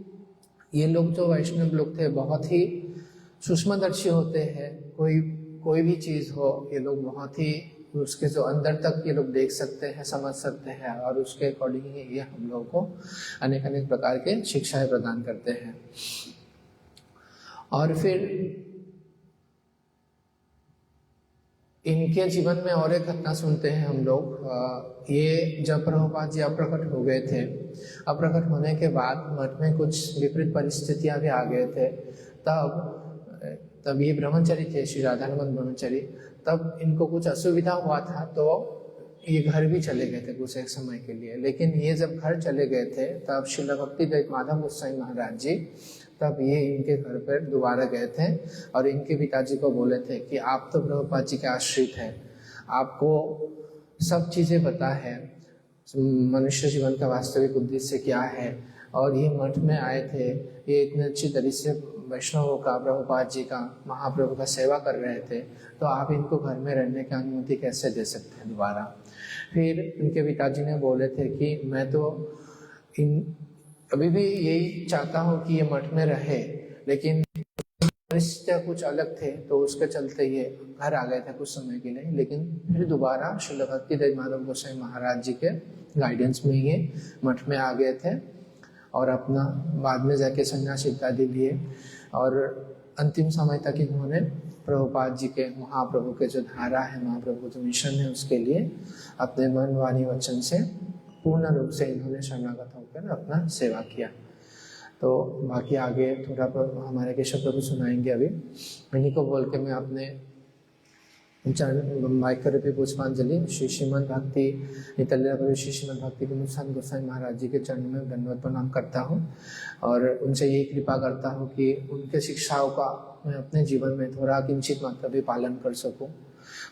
ये लोग जो वैष्णव लोग थे बहुत ही सूक्ष्मदर्शी होते हैं। कोई भी चीज हो ये लोग बहुत ही उसके जो अंदर तक ये लोग देख सकते हैं, समझ सकते हैं, और उसके अकॉर्डिंग ही ये हम लोग को अनेक अनेक प्रकार के शिक्षाएं प्रदान करते हैं। और फिर इनके जीवन में और एक घटना सुनते हैं हम लोग। ये जब प्रभुपाद जी अप्रकट हो गए थे, अप्रकट होने के बाद मठ में कुछ विपरीत परिस्थितियां भी आ गए थे। तब ये ब्रह्मचारी थे, श्री राधारमन ब्रह्मचारी, तब इनको कुछ असुविधा हुआ था तो ये घर भी चले गए थे कुछ एक समय के लिए। लेकिन ये जब घर चले गए थे तब श्रील भक्तिवेदांत माधव गोस्वामी महाराज जी तब ये इनके घर पर दोबारा गए थे और इनके पिताजी को बोले थे कि आप तो प्रभुपाद जी के आश्रित हैं, आपको सब चीजें पता है, मनुष्य जीवन का वास्तविक उद्देश्य क्या है, और ये मठ में आए थे, ये इतने अच्छी तरीके से वैष्णवों का, प्रभुपाद जी का, महाप्रभु का सेवा कर रहे थे, तो आप इनको घर में रहने की अनुमति कैसे दे सकते हैं दोबारा। फिर इनके पिताजी ने बोले थे कि मैं तो अभी भी यही चाहता हूँ कि ये मठ में रहे, लेकिन परिस्थितियाँ कुछ अलग थे तो उसके चलते ये घर आ गए थे कुछ समय के लिए। लेकिन फिर दोबारा श्रील भक्तिवेदांत माधव गोस्वामी महाराज जी के गाइडेंस में ये मठ में आ गए थे और अपना बाद में जाके संन्यास इत्यादि लिए, और अंतिम समय तक इन्होंने प्रभुपाद जी के, महाप्रभु के जो धारा है, महाप्रभु जो मिशन है, उसके लिए अपने मन वाणी वचन से पूर्ण रूप से इन्होंने शरणागत होकर अपना सेवा किया। तो बाकी आगे थोड़ा हमारे केशव प्रभु सुनाएंगे। अभी इन्हीं को बोल के मैं अपने वाइकरूपी पुष्पांजलि श्री श्रीमद भक्ति नितलीला श्री श्रीमद भक्ति विनोद गोस्वामी महाराज जी के चरणों में दंडवत प्रणाम करता हूँ और उनसे यही कृपा करता हूँ कि उनके शिक्षाओं का मैं अपने जीवन में थोड़ा किंचित मात्रा भी पालन कर सकूँ।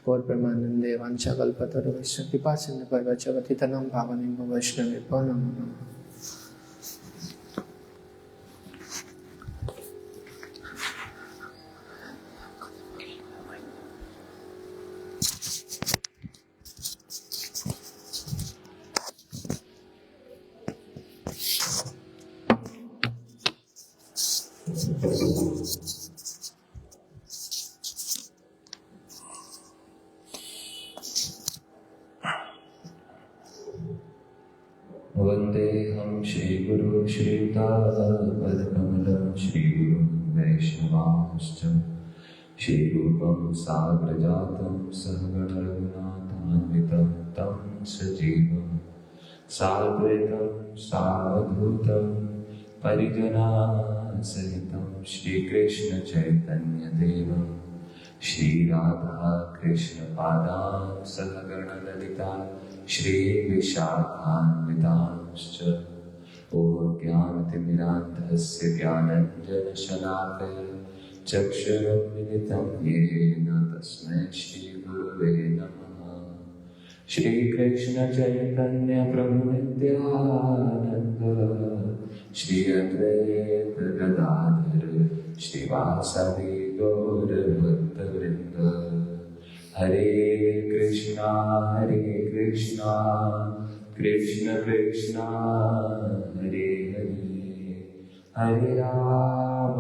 गौर प्रेमानंदे वांछा कल्पतरुभ्यश्च कृपा सिंधु भवश्च पतितनां पावनेभ्यो वैष्णवेभ्यो नमो नमः। वंदेहं श्रीगुरु श्रीयुतापदकमलं श्रीगुरुं वैष्णवांश्च श्रीरूपं साग्रजातं सहगण रघुनाथान्वितं तं सजीवं साद्वैतं सावधूतं परिजनासहितं श्रीकृष्ण चैतन्यदेवं श्रीराधा कृष्ण पादान् सहगण ललिता श्री विशाखान्वितांश्च ॐ ज्ञानतिमिरान्धस्य ज्ञानाञ्जनशलाकया चक्षुरुन्मिलितं येन तस्मै श्रीगुरवे नमः। श्रीकृष्ण चैतन्य प्रभु नित्यानन्द श्री अद्वैत गदाधर श्रीवासदि गौर भक्तवृंद। हरे कृष्णा कृष्ण कृष्णा हरे हरे, हरे राम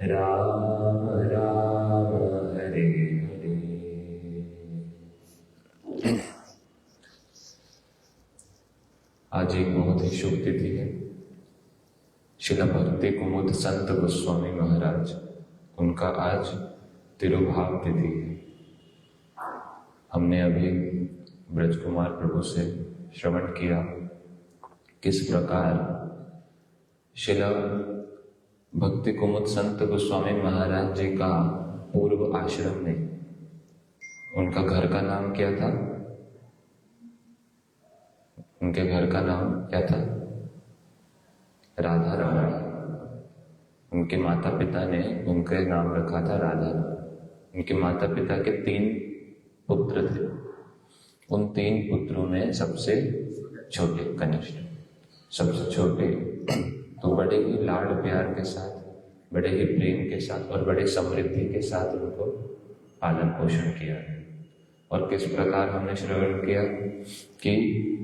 राम राम हरे हरे। आज एक बहुत ही शुभ तिथि है। श्रील भक्ति कुमुद संत गोस्वामी महाराज, उनका आज तिरुभाव तिथि है। हमने अभी ब्रजकुमार प्रभु से श्रवण किया किस प्रकार श्रील भक्ति कुमुद संत गोस्वामी महाराज जी का पूर्व आश्रम में, उनका घर का नाम क्या था? उनके घर का नाम क्या था? राधा रमण। उनके माता पिता ने उनके नाम रखा था राधा रमण। उनके माता पिता के 3 पुत्र थे। उन 3 पुत्रों में सबसे छोटे, कनिष्ठ, सबसे छोटे तो बड़े ही लाड प्यार के साथ, बड़े ही प्रेम के साथ और बड़े समृद्धि के साथ उनको पालन पोषण किया। और किस प्रकार हमने श्रवण किया कि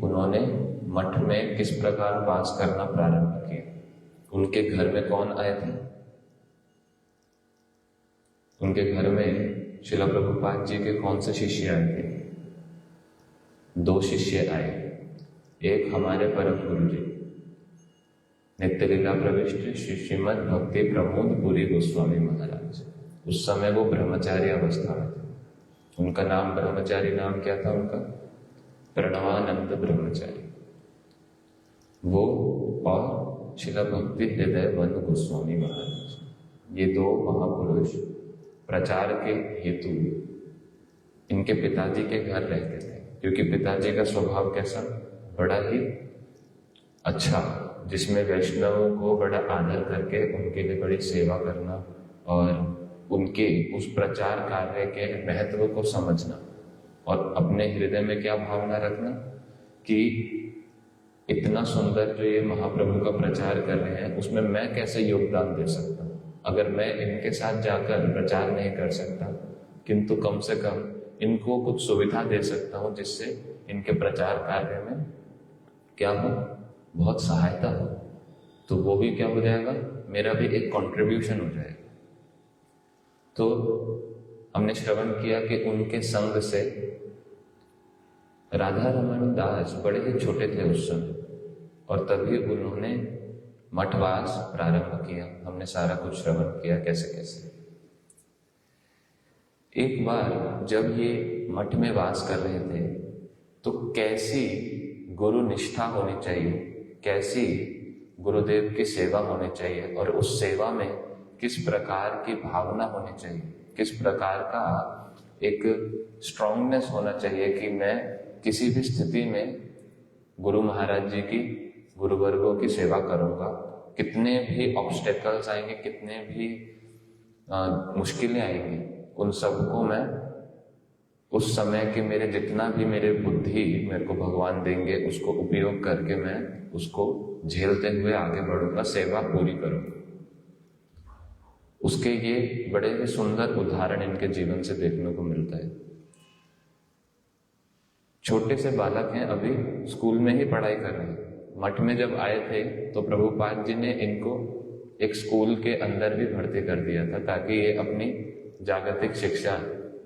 उन्होंने मठ में किस प्रकार वास करना प्रारंभ किया। उनके घर में कौन आए थे? उनके घर में श्रील प्रभुपाद जी के कौन से शिष्य आए थे? 2 शिष्य आए। एक हमारे परम गुरु जी नित्य लीला प्रविष्ट श्री श्रीमद भक्ति प्रमोद पुरी गोस्वामी महाराज। उस समय वो ब्रह्मचारी अवस्था में थे। उनका नाम ब्रह्मचारी नाम क्या था? उनका प्रणवानंद ब्रह्मचारी। वो और श्रील भक्ति हृदय वन गोस्वामी महाराज, ये 2 महापुरुष प्रचार के हेतु इनके पिताजी के घर रहते थे। क्योंकि पिताजी का स्वभाव कैसा? बड़ा ही अच्छा, जिसमें वैष्णवों को बड़ा आदर करके उनके लिए बड़ी सेवा करना और उनके उस प्रचार कार्य के महत्व को समझना और अपने हृदय में क्या भावना रखना कि इतना सुंदर जो ये महाप्रभु का प्रचार कर रहे हैं, उसमें मैं कैसे योगदान दे सकता हूँ। अगर मैं इनके साथ जाकर प्रचार नहीं कर सकता, किंतु कम से कम इनको कुछ सुविधा दे सकता हूँ जिससे इनके प्रचार कार्य में क्या हो, बहुत सहायता हो, तो वो भी क्या हो जाएगा, मेरा भी एक कंट्रीब्यूशन हो जाएगा। तो हमने श्रवण किया कि उनके संग से राधा रमण दास बड़े ही छोटे थे उस समय, और तभी उन्होंने मठवास प्रारंभ किया। हमने सारा कुछ श्रवण किया कैसे कैसे। एक बार जब ये मठ में वास कर रहे थे तो कैसी गुरु निष्ठा होनी चाहिए, कैसी गुरुदेव की सेवा होनी चाहिए और उस सेवा में किस प्रकार की भावना होनी चाहिए, किस प्रकार का एक स्ट्रांगनेस होना चाहिए कि मैं किसी भी स्थिति में गुरु महाराज जी की, गुरु वर्गों की सेवा करूंगा। कितने भी ऑब्स्टेकल्स आएंगे, कितने भी मुश्किलें आएंगी, उन सबको मैं उस समय के मेरे जितना भी मेरे बुद्धि मेरे को भगवान देंगे, उसको उपयोग करके मैं उसको झेलते हुए आगे बढ़ूंगा, सेवा पूरी करूंगा। उसके ये बड़े ही सुंदर उदाहरण इनके जीवन से देखने को मिलता है। छोटे से बालक हैं, अभी स्कूल में ही पढ़ाई कर रहे हैं। मठ में जब आए थे तो प्रभुपाद जी ने इनको एक स्कूल के अंदर भी भर्ती कर दिया था ताकि ये अपनी जागतिक शिक्षा,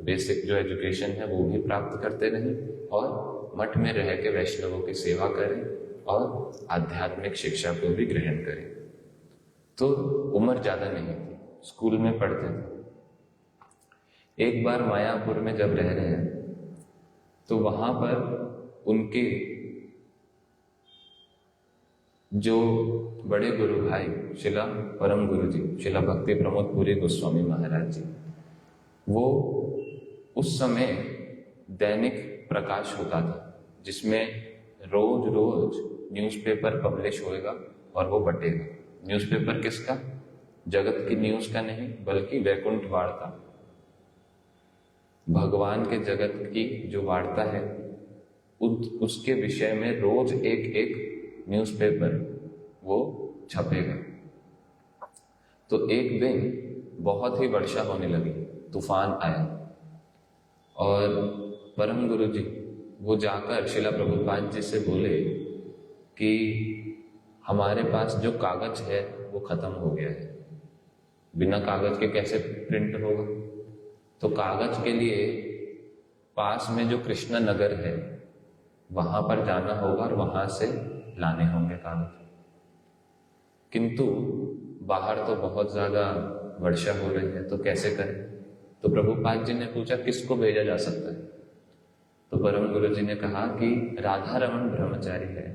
बेसिक जो एजुकेशन है वो भी प्राप्त करते रहें और मठ में रह के वैष्णवों की सेवा करें और आध्यात्मिक शिक्षा को भी ग्रहण करें। तो उम्र ज्यादा नहीं थी, स्कूल में पढ़ते थे। एक बार मायापुर में जब रह रहे हैं तो वहां पर उनके जो बड़े गुरु भाई शिला परम गुरु जी शिला भक्ति प्रमोद पुरी गोस्वामी महाराज जी, वो उस समय दैनिक प्रकाश होता था जिसमें रोज रोज न्यूज़पेपर पब्लिश होएगा और वो बटेगा। न्यूज़पेपर किसका? जगत की न्यूज का नहीं, बल्कि वैकुंठ वार्ता, भगवान के जगत की जो वार्ता है उसके विषय में रोज एक एक न्यूज़पेपर वो छपेगा। तो एक दिन बहुत ही वर्षा होने लगी, तूफान आया और परम गुरु जी वो जाकर शिला प्रभुपाद जी से बोले कि हमारे पास जो कागज है वो खत्म हो गया है, बिना कागज के कैसे प्रिंट होगा। तो कागज के लिए पास में जो कृष्णा नगर है वहां पर जाना होगा और वहां से लाने होंगे कागज। किंतु बाहर तो बहुत ज्यादा वर्षा हो रही है, तो कैसे करें? तो प्रभुपाद जी ने पूछा किसको भेजा जा सकता है? तो परम गुरु जी ने कहा कि राधा रमन ब्रह्मचारी है,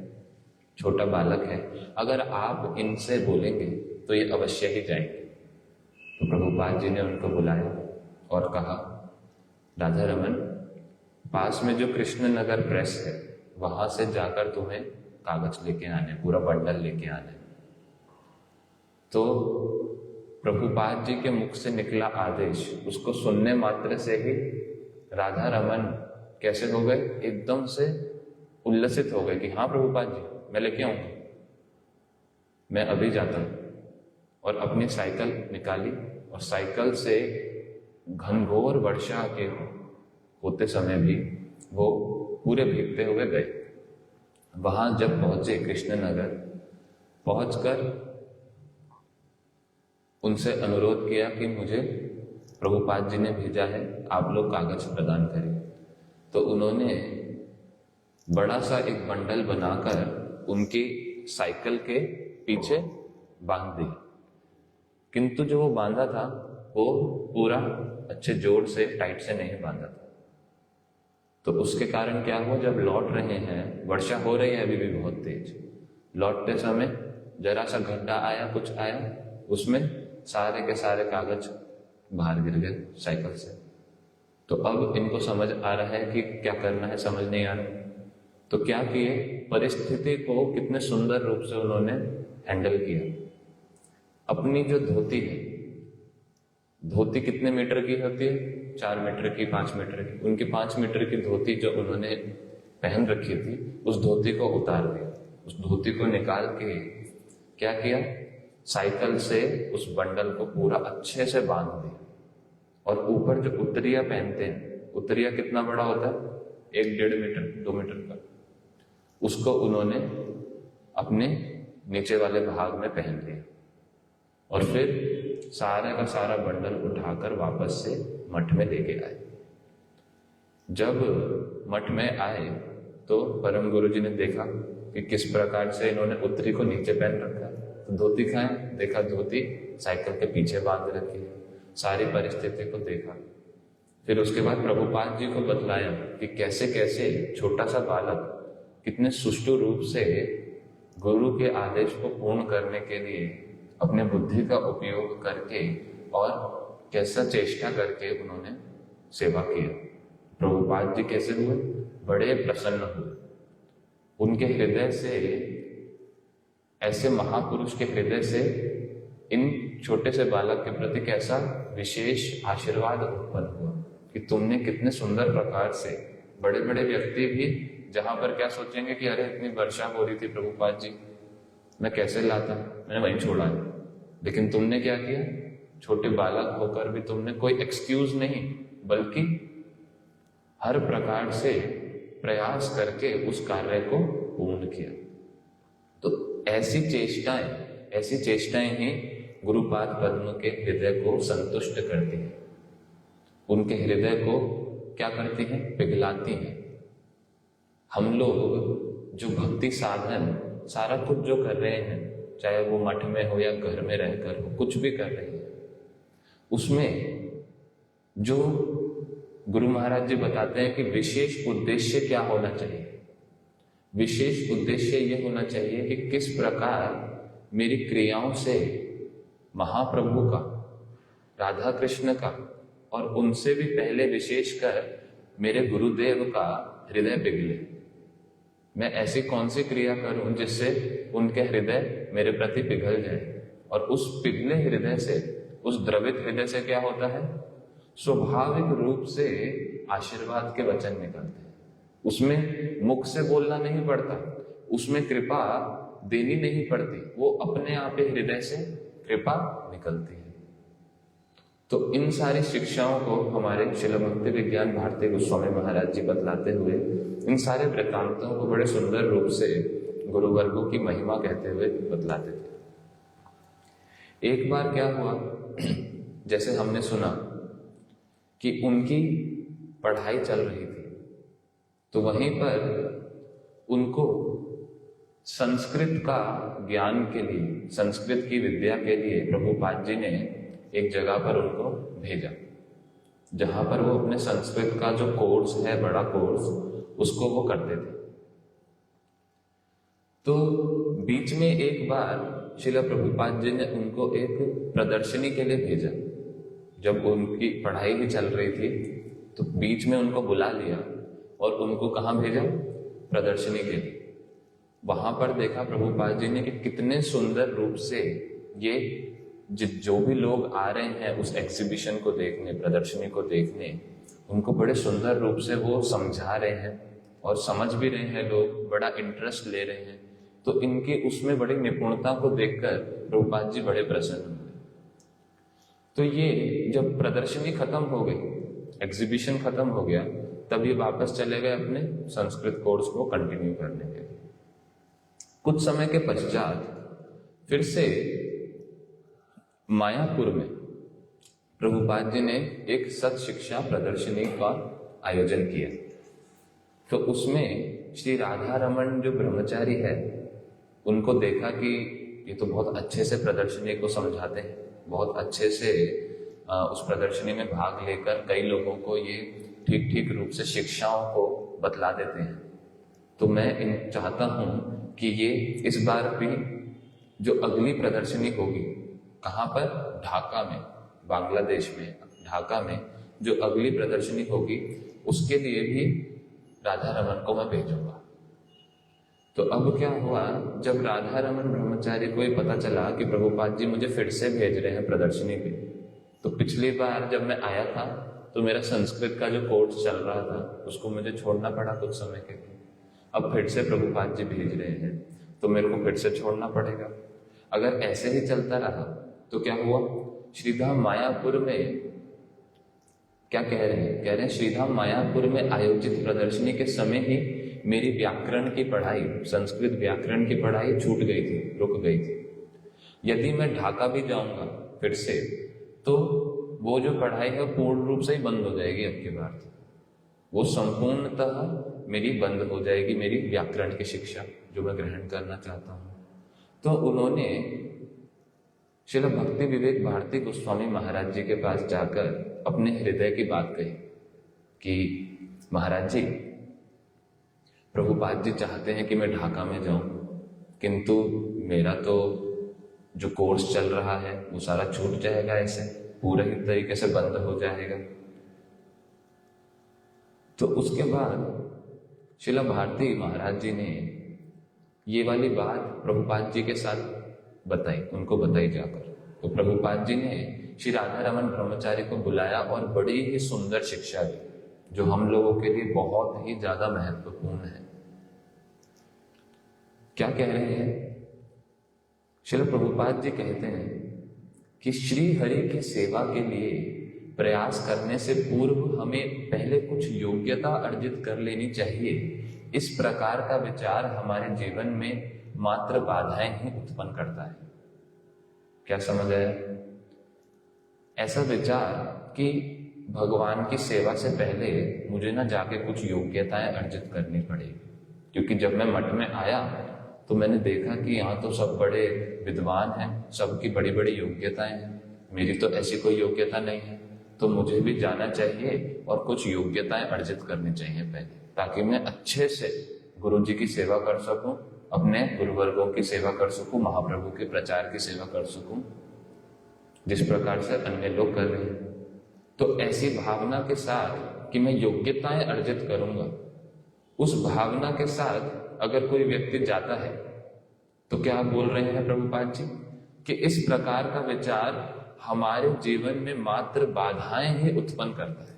छोटा बालक है, अगर आप इनसे बोलेंगे तो ये अवश्य ही जाएंगे। तो प्रभुपाद जी ने उनको बुलाया और कहा, राधा रमन, पास में जो कृष्ण नगर प्रेस है वहां से जाकर तुम्हें कागज लेके आने, पूरा बंडल लेके आने। तो प्रभुपाद जी के मुख से निकला आदेश, उसको सुनने मात्र से ही राधा रमन कैसे हो गए? एकदम से उल्लसित हो गए कि हाँ प्रभुपाद जी, मैं लेके आऊंगा, मैं अभी जाता हूं। और अपनी साइकिल निकाली और साइकिल से घनघोर वर्षा के होते समय भी वो पूरे भीगते हुए गए। वहां जब पहुंचे कृष्णनगर, पहुंचकर उनसे अनुरोध किया कि मुझे प्रभुपाद जी ने भेजा है, आप लोग कागज प्रदान करें। तो उन्होंने बड़ा सा एक बंडल बनाकर उनकी साइकिल के पीछे बांध दी, किंतु जो वो बांधा था वो पूरा अच्छे जोड़ से, टाइट से नहीं बांधा था। तो उसके कारण क्या हुआ, जब लौट रहे हैं, वर्षा हो रही है अभी भी बहुत तेज, लौटते समय जरा सा गड्ढा आया, कुछ आया, उसमें सारे के सारे कागज बाहर गिर गए साइकिल से। तो अब इनको समझ आ रहा है कि क्या करना है, समझ नहीं आ रहा। तो क्या किए, परिस्थिति को कितने सुंदर रूप से उन्होंने हैंडल किया। अपनी जो धोती है, धोती कितने मीटर की होती है? 4 मीटर की, 5 मीटर की। उनकी 5 मीटर की धोती जो उन्होंने पहन रखी थी, उस धोती को उतार दिया। उस धोती को निकाल के क्या किया, साइकिल से उस बंडल को पूरा अच्छे से बांध दिया। और ऊपर जो उतरिया पहनते हैं, उतरिया कितना बड़ा होता है? 1-1.5 मीटर, 2 मीटर का, उसको उन्होंने अपने नीचे वाले भाग में पहन लिया। और फिर सारे का सारा बंडल उठाकर वापस से मठ में लेके आए। जब मठ में आए तो परम गुरु जी ने देखा कि किस प्रकार से इन्होंने उत्तरी को नीचे पहन रखा है। तो धोती कहाँ है? देखा धोती साइकिल के पीछे बांध रखी है। सारी परिस्थिति को देखा। फिर उसके बाद प्रभुपाद जी को बतलाया कि कैसे कैसे छोटा सा बालक कितने सुष्ठु रूप से गुरु के आदेश को पूर्ण करने के लिए अपने बुद्धि का उपयोग करके और कैसा चेष्टा करके उन्होंने सेवा किया। प्रभुपाद जी कैसे हुए? बड़े प्रसन्न हुए। उनके हृदय से, ऐसे महापुरुष के हृदय से इन छोटे से बालक के प्रति कैसा विशेष आशीर्वाद उत्पन्न हुआ कि तुमने कितने सुंदर प्रकार से, बड़े बड़े व्यक्ति भी जहां पर क्या सोचेंगे कि अरे इतनी वर्षा हो रही थी प्रभुपाद जी, मैं कैसे लाता, मैंने वहीं छोड़ा है। लेकिन तुमने क्या किया, छोटे बालक होकर भी तुमने कोई एक्सक्यूज नहीं, बल्कि हर प्रकार से प्रयास करके उस कार्य को पूर्ण किया। तो ऐसी चेष्टाएं ही गुरुपाद पद्म के हृदय को संतुष्ट करती हैं, उनके हृदय को क्या करती हैं? पिघलाती हैं। हम लोग जो भक्ति साधन सारा कुछ जो कर रहे हैं, चाहे वो मठ में हो या घर में रहकर हो, कुछ भी कर रहे हैं, उसमें जो गुरु महाराज जी बताते हैं कि विशेष उद्देश्य क्या होना चाहिए। विशेष उद्देश्य ये होना चाहिए कि किस प्रकार मेरी क्रियाओं से महाप्रभु का, राधा कृष्ण का और उनसे भी पहले विशेषकर मेरे गुरुदेव का हृदय पिघले। मैं ऐसी कौन सी क्रिया करूं जिससे उनके हृदय मेरे प्रति पिघल जाए। और उस पिघले हृदय से, उस द्रवित हृदय से क्या होता है? स्वाभाविक रूप से आशीर्वाद के वचन निकलते हैं। उसमें मुख से बोलना नहीं पड़ता, उसमें कृपा देनी नहीं पड़ती, वो अपने आप ही हृदय से कृपा निकलती है। तो इन सारी शिक्षाओं को हमारे श्रील भक्ति विज्ञान भारती गोस्वामी महाराज जी बतलाते हुए, इन सारे वृत्तांतों को बड़े सुंदर रूप से गुरुवर्गों की महिमा कहते हुए बतलाते थे। एक बार क्या हुआ, जैसे हमने सुना कि उनकी पढ़ाई चल रही थी, तो वहीं पर उनको संस्कृत का ज्ञान के लिए, संस्कृत की विद्या के लिए प्रभुपाद जी ने एक जगह पर उनको भेजा, जहां पर वो अपने संस्कृत का जो कोर्स है, बड़ा कोर्स, उसको वो करते थे। तो बीच में एक बार श्रील प्रभुपाद जी ने उनको एक प्रदर्शनी के लिए भेजा। जब उनकी पढ़ाई ही चल रही थी तो बीच में उनको बुला लिया और उनको कहाँ भेजा? प्रदर्शनी के लिए। वहां पर देखा प्रभुपाद जी ने कि कितने सुंदर रूप से ये जो भी लोग आ रहे हैं उस एग्जीबिशन को देखने, प्रदर्शनी को देखने, उनको बड़े सुंदर रूप से वो समझा रहे हैं और समझ भी रहे हैं, लोग बड़ा इंटरेस्ट ले रहे हैं। तो इनकी उसमें बड़ी निपुणता को देखकर प्रभुपाद जी बड़े प्रसन्न हुए। तो ये जब प्रदर्शनी खत्म हो गई, एग्जीबिशन खत्म हो गया, तब ये वापस चले गए अपने संस्कृत कोर्स को कंटिन्यू करने के लिए। कुछ समय के पश्चात फिर से मायापुर में प्रभुपाद जी ने एक सत शिक्षा प्रदर्शनी का आयोजन किया। तो उसमें श्री राधा रमन जो ब्रह्मचारी है, उनको देखा कि ये तो बहुत अच्छे से प्रदर्शनी को समझाते हैं, बहुत अच्छे से उस प्रदर्शनी में भाग लेकर कई लोगों को ये ठीक ठीक रूप से शिक्षाओं को बतला देते हैं। तो मैं चाहता हूं कि ये इस बार भी जो अगली प्रदर्शनी होगी, कहाँ पर? ढाका में, बांग्लादेश में ढाका में जो अगली प्रदर्शनी होगी, उसके लिए भी राधा रमन को मैं भेजूंगा। तो अब क्या हुआ, जब राधा रमन ब्रह्मचारी को ये पता चला कि प्रभुपाद जी मुझे फिर से भेज रहे हैं प्रदर्शनी पे, तो पिछली बार जब मैं आया था तो मेरा संस्कृत का जो कोर्स चल रहा था उसको मुझे छोड़ना पड़ा कुछ समय के लिए। अब फिर से प्रभुपाद जी भेज रहे हैं तो मेरे को फिर से छोड़ना पड़ेगा। अगर ऐसे ही चलता रहा तो क्या हुआ, श्रीधाम मायापुर में क्या कह रहे हैं? कह रहे हैं श्रीधाम मायापुर में आयोजित प्रदर्शनी के समय ही मेरी व्याकरण की पढ़ाई, संस्कृत व्याकरण की पढ़ाई छूट गई थी, रुक गई थी। यदि मैं ढाका भी जाऊंगा फिर से, तो वो जो पढ़ाई है पूर्ण रूप से ही बंद हो जाएगी। अब की बार वो संपूर्णतः मेरी बंद हो जाएगी, मेरी व्याकरण की शिक्षा जो मैं ग्रहण करना चाहता हूँ। तो उन्होंने श्रील भक्ति विवेक भारती गोस्वामी महाराज जी के पास जाकर अपने हृदय की बात कही कि महाराज जी, प्रभुपाद जी चाहते हैं कि मैं ढाका में जाऊं, किंतु मेरा तो जो कोर्स चल रहा है वो सारा छूट जाएगा, ऐसे पूरे ही तरीके से बंद हो जाएगा। तो उसके बाद श्रील भारती महाराज जी ने ये वाली बात प्रभुपाद जी के साथ बताई, उनको बताई जाकर। तो प्रभुपाद जी ने श्री राधा रमन ब्रह्मचारी को बुलाया और बड़ी ही सुंदर शिक्षा दी, जो हम लोगों के लिए बहुत ही ज्यादा महत्वपूर्ण है। क्या कह रहे हैं? श्रील प्रभुपाद जी कहते हैं कि श्री हरि की सेवा के लिए प्रयास करने से पूर्व हमें पहले कुछ योग्यता अर्जित कर लेनी चाहिए। इस प्रकार का विचार हमारे जीवन में मात्र बाधाएं ही उत्पन्न करता है। क्या समझ आया? ऐसा विचार कि भगवान की सेवा से पहले मुझे ना जाके कुछ योग्यताएं अर्जित करनी पड़ेगी, क्योंकि जब मैं मठ में आया तो मैंने देखा कि यहाँ तो सब बड़े विद्वान हैं, सबकी बड़ी बड़ी योग्यताएं हैं, मेरी तो ऐसी कोई योग्यता नहीं है। तो मुझे भी जाना चाहिए और कुछ योग्यताएं अर्जित करनी चाहिए पहले, ताकि मैं अच्छे से गुरु जी की सेवा कर सकूं, अपने गुरुवर्गों की सेवा कर सकूं, महाप्रभु के प्रचार की सेवा कर सकूं, जिस प्रकार से अन्य लोग कर रहे हैं। तो ऐसी भावना के साथ कि मैं योग्यताएं अर्जित करूंगा, उस भावना के साथ अगर कोई व्यक्ति जाता है तो क्या बोल रहे हैं प्रभुपाद जी कि इस प्रकार का विचार हमारे जीवन में मात्र बाधाएं ही उत्पन्न करता है,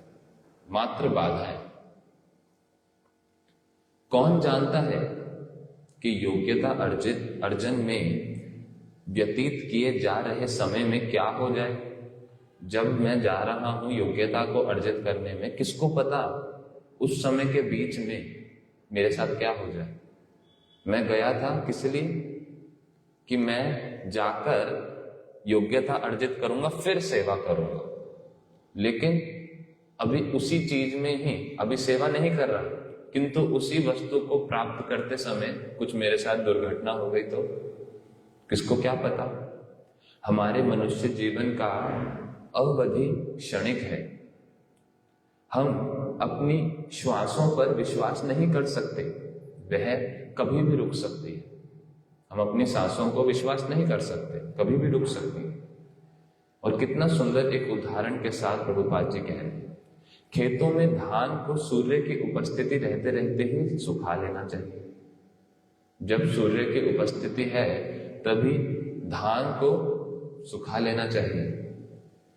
मात्र बाधाएं। कौन जानता है कि योग्यता अर्जन में व्यतीत किए जा रहे समय में क्या हो जाए। जब मैं जा रहा हूं योग्यता को अर्जित करने में, किसको पता उस समय के बीच में मेरे साथ क्या हो जाए। मैं गया था किस लिए कि मैं जाकर योग्यता अर्जित करूंगा, फिर सेवा करूंगा, लेकिन अभी उसी चीज में ही अभी सेवा नहीं कर रहा, किंतु उसी वस्तु को प्राप्त करते समय कुछ मेरे साथ दुर्घटना हो गई तो किसको क्या पता। हमारे मनुष्य जीवन का अवधि क्षणिक है। हम अपनी श्वासों पर विश्वास नहीं कर सकते, वह कभी भी रुक सकती है। हम अपनी सांसों को विश्वास नहीं कर सकते, कभी भी रुक सकती है। और कितना सुंदर एक उदाहरण के साथ प्रभुपाद जी कह रहे हैं, खेतों में धान को सूर्य की उपस्थिति रहते रहते ही सुखा लेना चाहिए। जब सूर्य की उपस्थिति है तभी धान को सुखा लेना चाहिए।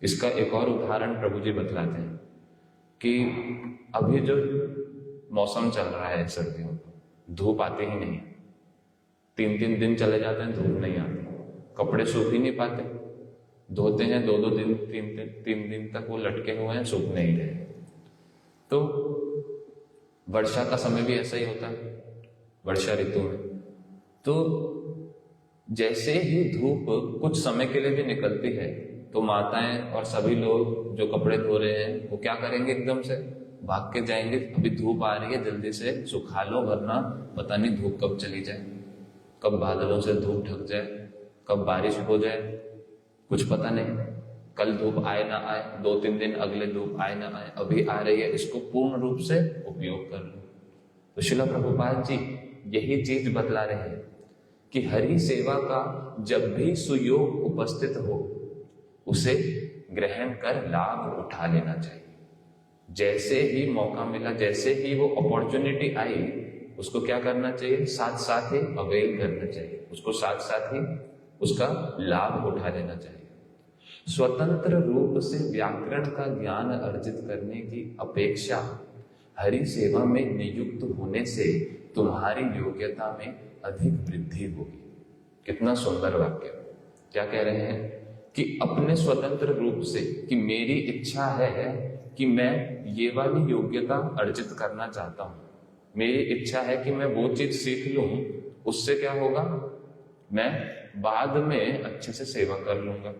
इसका एक और उदाहरण प्रभु जी बतलाते हैं कि अभी जो मौसम चल रहा है सर्दियों का, धूप आती ही नहीं, 3-3 दिन चले जाते हैं, धूप नहीं आती, कपड़े सूख ही नहीं पाते, धोते हैं 2-2 दिन 3 दिन तक वो लटके हुए हैं, सूख नहीं रहे। तो वर्षा का समय भी ऐसा ही होता है, वर्षा ऋतु में तो जैसे ही धूप कुछ समय के लिए भी निकलती है तो माताएं और सभी लोग जो कपड़े धो रहे हैं वो क्या करेंगे, एकदम से भाग के जाएंगे, अभी धूप आ रही है जल्दी से सुखा लो, वरना पता नहीं धूप कब चली जाए, कब बादलों से धूप ढक जाए, कब बारिश हो जाए, कुछ पता नहीं, कल धूप आए ना आए, 2-3 दिन अगले धूप आए ना आए, अभी आ रही है, इसको पूर्ण रूप से उपयोग कर लो। तो श्रील प्रभुपाद जी यही चीज बतला रहे हैं कि हरि सेवा का जब भी सुयोग उपस्थित हो उसे ग्रहण कर लाभ उठा लेना चाहिए। जैसे ही मौका मिला, जैसे ही वो अपॉर्चुनिटी आई, उसको क्या करना चाहिए, साथ साथ ही अवेल करना चाहिए, उसको साथ साथ ही उसका लाभ उठा लेना चाहिए। स्वतंत्र रूप से व्याकरण का ज्ञान अर्जित करने की अपेक्षा हरि सेवा में नियुक्त होने से तुम्हारी योग्यता में अधिक वृद्धि होगी। कितना सुंदर वाक्य। क्या कह रहे हैं कि अपने स्वतंत्र रूप से, कि मेरी इच्छा है कि मैं ये वाली योग्यता अर्जित करना चाहता हूं, मेरी इच्छा है कि मैं वो चीज सीख लूं, उससे क्या होगा, मैं बाद में अच्छे से सेवा कर लूंगा।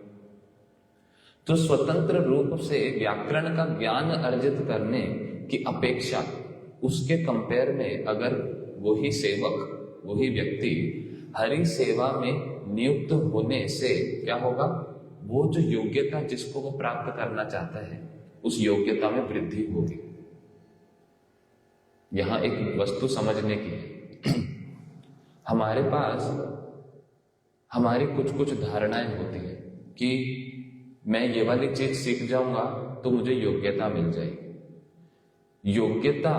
तो स्वतंत्र रूप से व्याकरण का ज्ञान अर्जित करने की अपेक्षा उसके कंपेयर में अगर वही सेवक, वही व्यक्ति हरि सेवा में नियुक्त होने से क्या होगा, वो जो योग्यता जिसको वो प्राप्त करना चाहता है उस योग्यता में वृद्धि होगी। यहां एक वस्तु समझने की है। हमारे पास हमारी कुछ कुछ धारणाएं होती हैं कि मैं ये वाली चीज सीख जाऊंगा तो मुझे योग्यता मिल जाएगी। योग्यता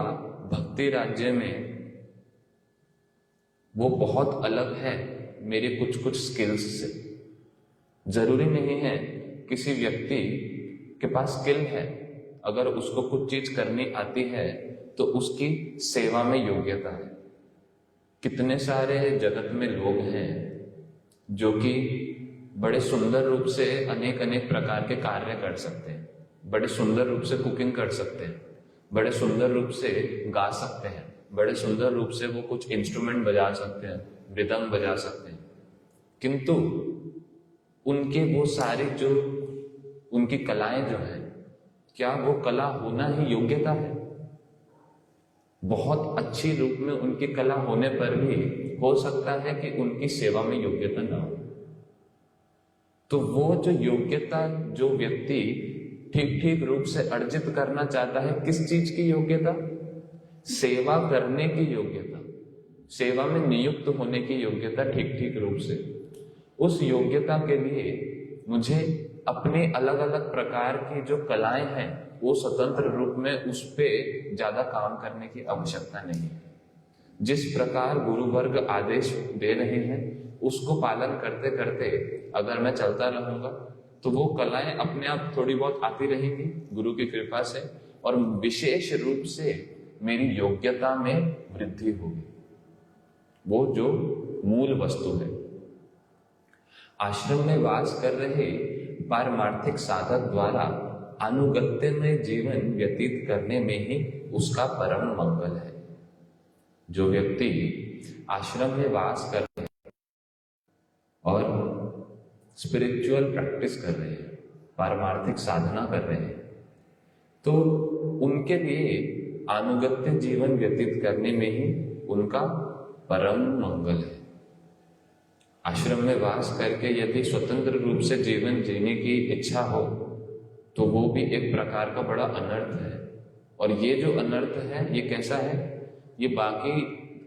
भक्ति राज्य में वो बहुत अलग है मेरे कुछ कुछ स्किल्स से। जरूरी नहीं है किसी व्यक्ति के पास स्किल है, अगर उसको कुछ चीज करनी आती है तो उसकी सेवा में योग्यता है। कितने सारे जगत में लोग हैं जो कि बड़े सुंदर रूप से अनेक अनेक प्रकार के कार्य कर सकते हैं, बड़े सुंदर रूप से कुकिंग कर सकते हैं, बड़े सुंदर रूप से गा सकते हैं, बड़े सुंदर रूप से वो कुछ इंस्ट्रूमेंट बजा सकते हैं, मृदंग बजा सकते हैं, किंतु उनके वो सारी जो उनकी कलाएं जो हैं, क्या वो कला होना ही योग्यता है? बहुत अच्छी रूप में उनकी कला होने पर भी हो सकता है कि उनकी सेवा में योग्यता ना हो। तो वो जो योग्यता जो व्यक्ति ठीक ठीक रूप से अर्जित करना चाहता है, किस चीज की योग्यता? सेवा करने की योग्यता, सेवा में नियुक्त होने की योग्यता ठीक ठीक रूप से। उस योग्यता के लिए मुझे अपने अलग अलग प्रकार की जो कलाएं हैं वो स्वतंत्र रूप में उस पे ज्यादा काम करने की आवश्यकता नहीं है। जिस प्रकार गुरु वर्ग आदेश दे रहे हैं उसको पालन करते करते अगर मैं चलता रहूंगा तो वो कलाएं अपने आप थोड़ी बहुत आती रहेंगी गुरु की कृपा से, और विशेष रूप से मेरी योग्यता में वृद्धि होगी। वो जो मूल वस्तु है, आश्रम में वास कर रहे पारमार्थिक साधक द्वारा अनुगत्य में जीवन व्यतीत करने में ही उसका परम मंगल है। जो व्यक्ति आश्रम में वास कर रहे हैं और स्पिरिचुअल प्रैक्टिस कर रहे हैं, पारमार्थिक साधना कर रहे हैं, तो उनके लिए अनुगत्य जीवन व्यतीत करने में ही उनका परम मंगल है। आश्रम में वास करके यदि स्वतंत्र रूप से जीवन जीने की इच्छा हो तो वो भी एक प्रकार का बड़ा अनर्थ है। और ये जो अनर्थ है ये कैसा है? ये बाकी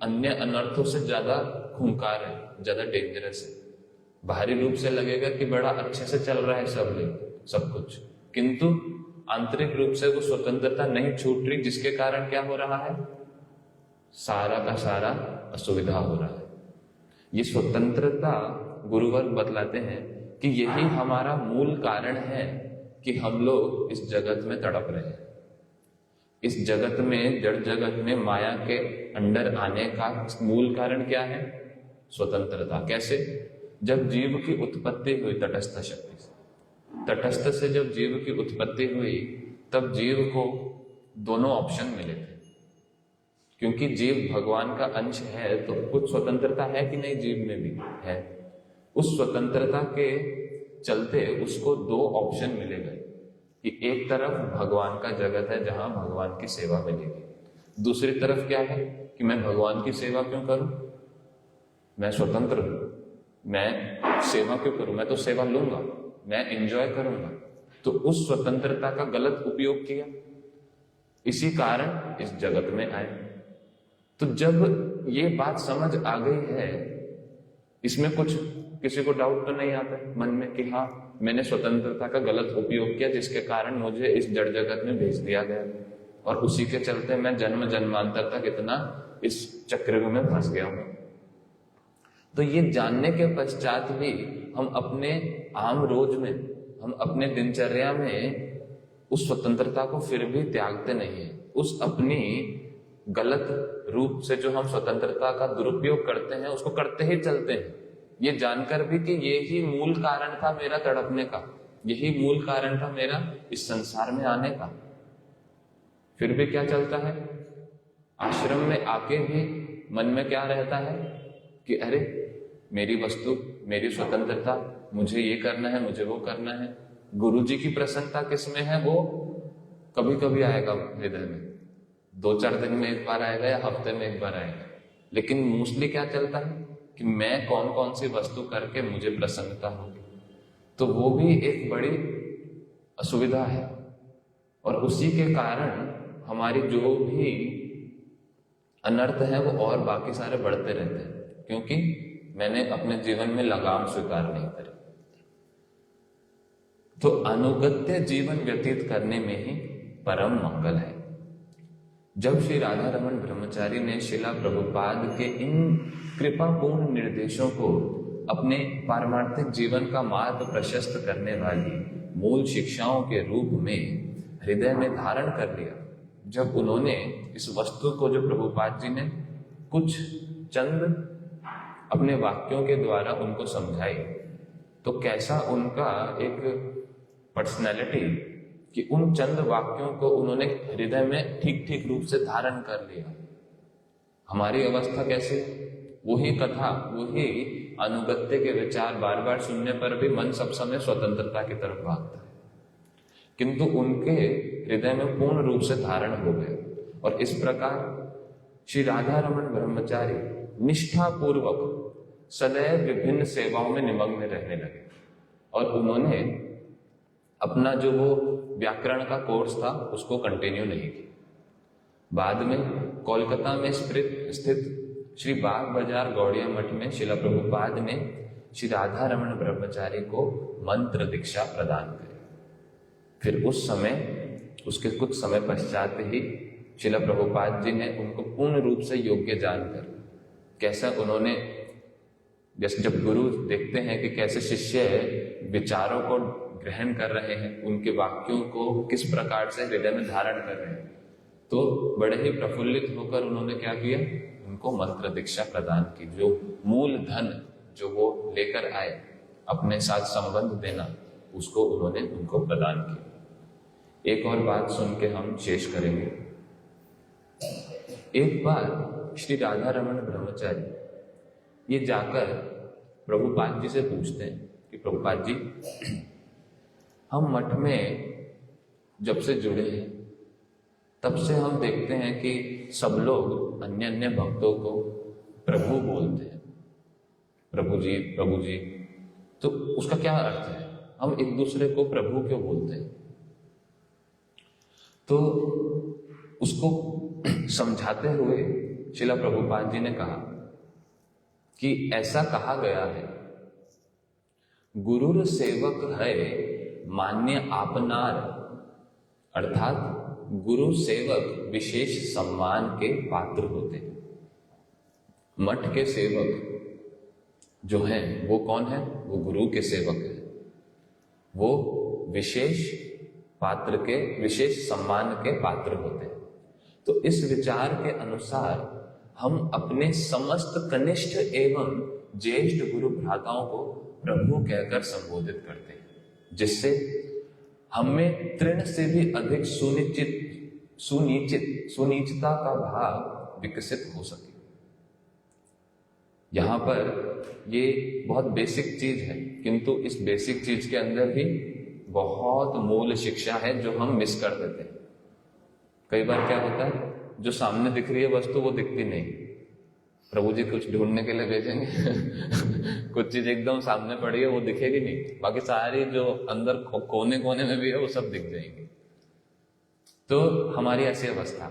अन्य अनर्थों से ज्यादा खूंखार है, ज्यादा डेंजरस है। बाहरी रूप से लगेगा कि बड़ा अच्छे से चल रहा है सब कुछ, किंतु आंतरिक रूप से वो स्वतंत्रता नहीं छूट रही, जिसके कारण क्या हो रहा है? सारा का सारा असुविधा हो रहा है। ये स्वतंत्रता गुरुवर बतलाते हैं कि यही हमारा मूल कारण है कि हम लोग इस जगत में तड़प रहे हैं। इस जगत में, जड़ जगत में माया के अंडर आने का मूल कारण क्या है? स्वतंत्रता। कैसे? जब जीव की उत्पत्ति हुई तटस्थ शक्ति से, तटस्थ से जब जीव की उत्पत्ति हुई तब जीव को दोनों ऑप्शन मिले थे। क्योंकि जीव भगवान का अंश है तो कुछ स्वतंत्रता है कि नहीं? जीव में भी है। उस स्वतंत्रता के चलते उसको दो ऑप्शन मिले गए कि एक तरफ भगवान का जगत है जहां भगवान की सेवा मिलेगी, दूसरी तरफ क्या है कि मैं भगवान की सेवा क्यों करूं? मैं स्वतंत्र हूं, मैं सेवा क्यों करूं? मैं तो सेवा लूंगा, मैं एंजॉय करूंगा। तो उस स्वतंत्रता का गलत उपयोग किया, इसी कारण इस जगत में आए। तो जब ये बात समझ आ गई है, इसमें कुछ किसी को डाउट तो नहीं आता मन में कि हाँ मैंने स्वतंत्रता का गलत उपयोग किया जिसके कारण मुझे इस जड़ जगत में भेज दिया गया और उसी के चलते मैं जन्म जन्मांतर तक इतना इस चक्रव्यूह में फंस गया हूं। तो ये जानने के पश्चात भी हम अपने आम रोज में, हम अपने दिनचर्या में उस स्वतंत्रता को फिर भी त्यागते नहीं है। उस अपनी गलत रूप से जो हम स्वतंत्रता का दुरुपयोग करते हैं उसको करते ही चलते हैं, ये जानकर भी कि ये ही मूल कारण था मेरा तड़पने का, यही मूल कारण था मेरा इस संसार में आने का। फिर भी क्या चलता है? आश्रम में आके भी मन में क्या रहता है कि अरे मेरी वस्तु, मेरी स्वतंत्रता, मुझे ये करना है, मुझे वो करना है। गुरुजी की प्रसन्नता किसमें है? वो कभी कभी आएगा हृदय में, 2-4 दिन में एक बार आएगा या हफ्ते में एक बार आएगा। लेकिन मोस्टली क्या चलता है कि मैं कौन कौन सी वस्तु करके मुझे प्रसन्नता होगी। तो वो भी एक बड़ी असुविधा है और उसी के कारण हमारी जो भी अनर्थ है वो और बाकी सारे बढ़ते रहते हैं, क्योंकि मैंने अपने जीवन में लगाम स्वीकार नहीं करी। तो अनुगत्य जीवन व्यतीत करने में ही परम मंगल है। जब श्री राधा रमन ब्रह्मचारी ने शिला प्रभुपाद के इन कृपापूर्ण निर्देशों को अपने पारमार्थिक जीवन का मार्ग प्रशस्त करने वाली मूल शिक्षाओं के रूप में हृदय में धारण कर लिया, जब उन्होंने इस वस्तु को, जो प्रभुपाद जी ने कुछ चंद अपने वाक्यों के द्वारा उनको समझाई, तो कैसा उनका एक पर्सनैलिटी कि उन चंद वाक्यों को उन्होंने हृदय में ठीक ठीक रूप से धारण कर लिया। हमारी अवस्था कैसे? वही कथा, वही अनुगत्य के विचार बार बार सुनने पर भी मन सब समय स्वतंत्रता की तरफ भागता है, किंतु उनके हृदय में पूर्ण रूप से धारण हो गए। और इस प्रकार श्री राधा रमन ब्रह्मचारी निष्ठापूर्वक सदैव विभिन्न सेवाओं में निमग्न रहने लगे और उन्होंने अपना जो वो व्याकरण का कोर्स था उसको कंटिन्यू नहीं किया। बाद में कोलकाता में स्थित श्री बाग बाजार गौड़िया मठ में शिला प्रभुपाद ने श्री राधा रमन ब्रह्मचारी को मंत्र दीक्षा प्रदान करी। फिर उस समय, उसके कुछ समय पश्चात ही शिला प्रभुपाद जी ने उनको पूर्ण रूप से योग्य जानकर, कैसा उन्होंने, जैसे जब गुरु देखते हैं कि कैसे शिष्य विचारों को ग्रहण कर रहे हैं, उनके वाक्यों को किस प्रकार से हृदय में धारण कर रहे हैं, तो बड़े ही प्रफुल्लित होकर उन्होंने क्या किया, उनको मंत्र दीक्षा प्रदान की। जो मूल धन जो वो लेकर आए अपने साथ संबंध देना, उसको उन्होंने उनको प्रदान किया। एक और बात सुन के हम शेष करेंगे। एक बार श्री राधा रमन ब्रह्मचारी ये जाकर प्रभुपाद जी से पूछते हैं कि प्रभुपाद जी, हम मठ में जब से जुड़े हैं तब से हम देखते हैं कि सब लोग अन्य अन्य भक्तों को प्रभु बोलते हैं, प्रभु जी प्रभु जी। तो उसका क्या अर्थ है? हम एक दूसरे को प्रभु क्यों बोलते हैं? तो उसको समझाते हुए श्रील प्रभुपाद जी ने कहा कि ऐसा कहा गया है, गुरुर सेवक है मान्य आपनार, अर्थात गुरु सेवक विशेष सम्मान के पात्र होते हैं। मठ के सेवक जो हैं वो कौन है? वो गुरु के सेवक हैं। वो विशेष पात्र के, विशेष सम्मान के पात्र होते हैं। तो इस विचार के अनुसार हम अपने समस्त कनिष्ठ एवं ज्येष्ठ गुरु भ्राताओं को प्रभु कहकर संबोधित करते हैं, जिससे हमें तृण से भी अधिक सुनीचता का भाव विकसित हो सके। यहां पर ये बहुत बेसिक चीज है, किंतु इस बेसिक चीज के अंदर भी बहुत मूल शिक्षा है जो हम मिस कर देते हैं। कई बार क्या होता है, जो सामने दिख रही है वस्तु वो दिखती नहीं। प्रभु जी कुछ ढूंढने के लिए भेजेंगे कुछ चीज एकदम सामने पड़ी है वो दिखेगी नहीं, बाकी सारी जो अंदर कोने कोने में भी है वो सब दिख जाएंगे। तो हमारी ऐसी अवस्था।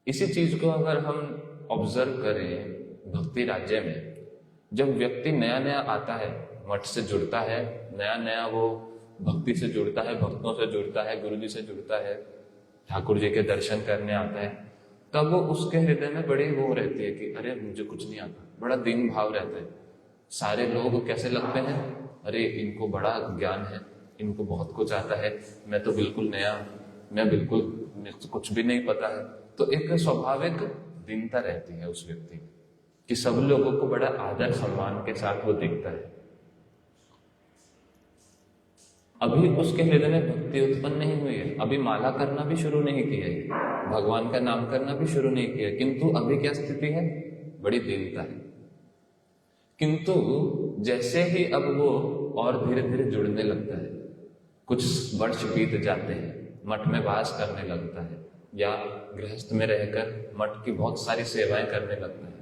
इसी चीज को अगर हम ऑब्जर्व करें भक्ति राज्य में, जब व्यक्ति नया नया आता है, मठ से जुड़ता है, नया नया वो भक्ति से जुड़ता है, भक्तों से जुड़ता है, गुरु जी से जुड़ता है, ठाकुर जी के दर्शन करने आता है, तब वो उसके हृदय में बड़ी वो रहती है कि अरे मुझे कुछ नहीं आता, बड़ा दीन भाव रहता है। सारे लोग कैसे लगते हैं, अरे इनको बड़ा ज्ञान है, इनको बहुत कुछ आता है, मैं तो बिल्कुल नया, मुझे कुछ भी नहीं पता है। तो एक स्वाभाविक दीनता रहती है उस व्यक्ति में कि सब लोगों को बड़ा आदर सम्मान के साथ वो दिखता है। अभी उसके हृदय में भक्ति उत्पन्न नहीं हुई है, अभी माला करना भी शुरू नहीं किया है, भगवान का नाम करना भी शुरू नहीं किया, किंतु अभी क्या स्थिति है, बड़ी दीनता है। किंतु जैसे ही अब वो और धीरे धीरे जुड़ने लगता है, कुछ वर्ष बीत जाते हैं, मठ में वास करने लगता है या गृहस्थ में रहकर मठ की बहुत सारी सेवाएं करने लगता है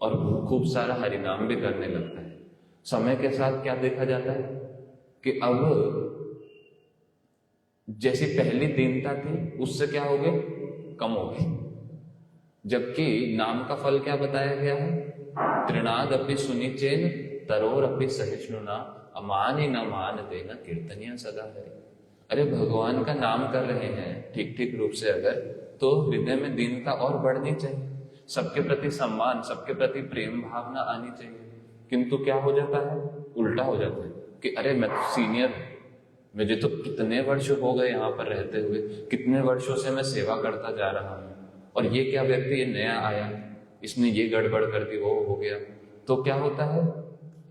और खूब सारा हरिनाम भी करने लगता है। समय के साथ क्या देखा जाता है कि अब जैसी पहली दीनता थी उससे क्या हो गई, कम हो गई। जबकि नाम का फल क्या बताया गया है, तृणाद अपि सुनिचेन तरोर अपि सहिष्णुना अमानि न मान देना कीर्तनिया सदा हरि। अरे भगवान का नाम कर रहे हैं ठीक ठीक रूप से अगर, तो हृदय में दीनता और बढ़नी चाहिए, सबके प्रति सम्मान, सबके प्रति प्रेम भावना आनी चाहिए। किंतु क्या हो जाता है, उल्टा हो जाता है कि अरे मैं तो सीनियर हूं, मुझे तो कितने वर्ष हो गए यहाँ पर रहते हुए, कितने वर्षों से मैं सेवा करता जा रहा हूँ, और ये क्या व्यक्ति ये नया आया, इसने ये गड़बड़ कर दी, वो हो गया। तो क्या होता है,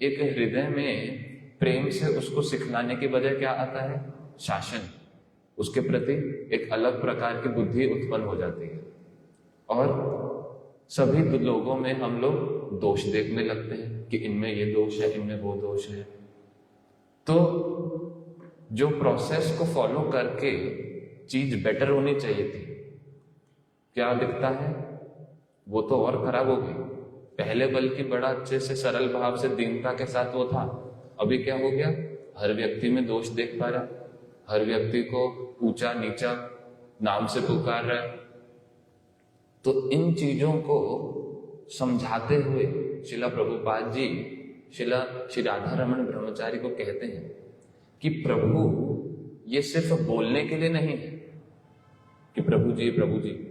एक हृदय में प्रेम से उसको सिखलाने की बजाय क्या आता है, शासन, उसके प्रति एक अलग प्रकार की बुद्धि उत्पन्न हो जाती है और सभी लोगों में हम लोग दोष देखने लगते हैं कि इनमें ये दोष है, इनमें वो दोष है। तो जो प्रोसेस को फॉलो करके चीज बेटर होनी चाहिए थी, क्या दिखता है, वो तो और खराब हो गई। पहले बल्कि बड़ा अच्छे से सरल भाव से दीनता के साथ वो था, अभी क्या हो गया, हर व्यक्ति में दोष देख पा रहा, हर व्यक्ति को ऊंचा नीचा नाम से पुकार रहा है। तो इन चीजों को समझाते हुए श्रील प्रभुपाद जी श्री राधा रमण ब्रह्मचारी को कहते हैं कि प्रभु ये सिर्फ बोलने के लिए नहीं है कि प्रभु जी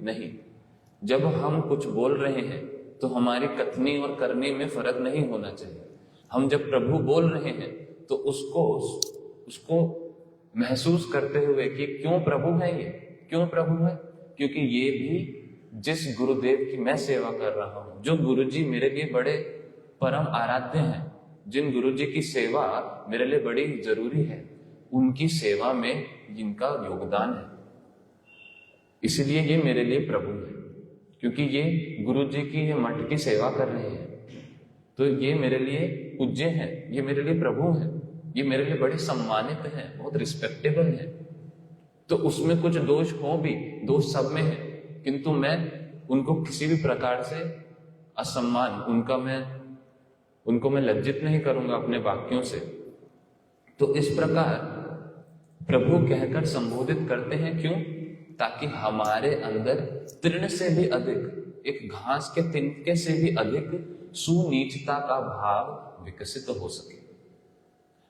नहीं। जब हम कुछ बोल रहे हैं तो हमारी कथनी और करनी में फर्क नहीं होना चाहिए। हम जब प्रभु बोल रहे हैं तो उसको महसूस करते हुए कि क्यों प्रभु है, ये क्यों प्रभु है, क्योंकि ये भी जिस गुरुदेव की मैं सेवा कर रहा हूं, जो गुरुजी मेरे लिए बड़े परम आराध्य हैं, जिन गुरुजी की सेवा मेरे लिए बड़ी जरूरी है, उनकी सेवा में इनका योगदान है, इसलिए ये मेरे लिए प्रभु है। क्योंकि ये गुरुजी की ये मठ की सेवा कर रहे हैं तो ये मेरे लिए पूज्य हैं, ये मेरे लिए प्रभु हैं, ये मेरे लिए बड़े सम्मानित हैं, बहुत रिस्पेक्टेबल हैं। तो उसमें कुछ दोष हो भी, दोष सब में है, किंतु मैं उनको किसी भी प्रकार से असम्मान, उनको मैं लज्जित नहीं करूंगा अपने वाक्यों से। तो इस प्रकार प्रभु कहकर संबोधित करते हैं, क्यों? ताकि हमारे अंदर तृण से भी अधिक, एक घास के तिनके से भी अधिक सुनीचता का भाव विकसित हो सके।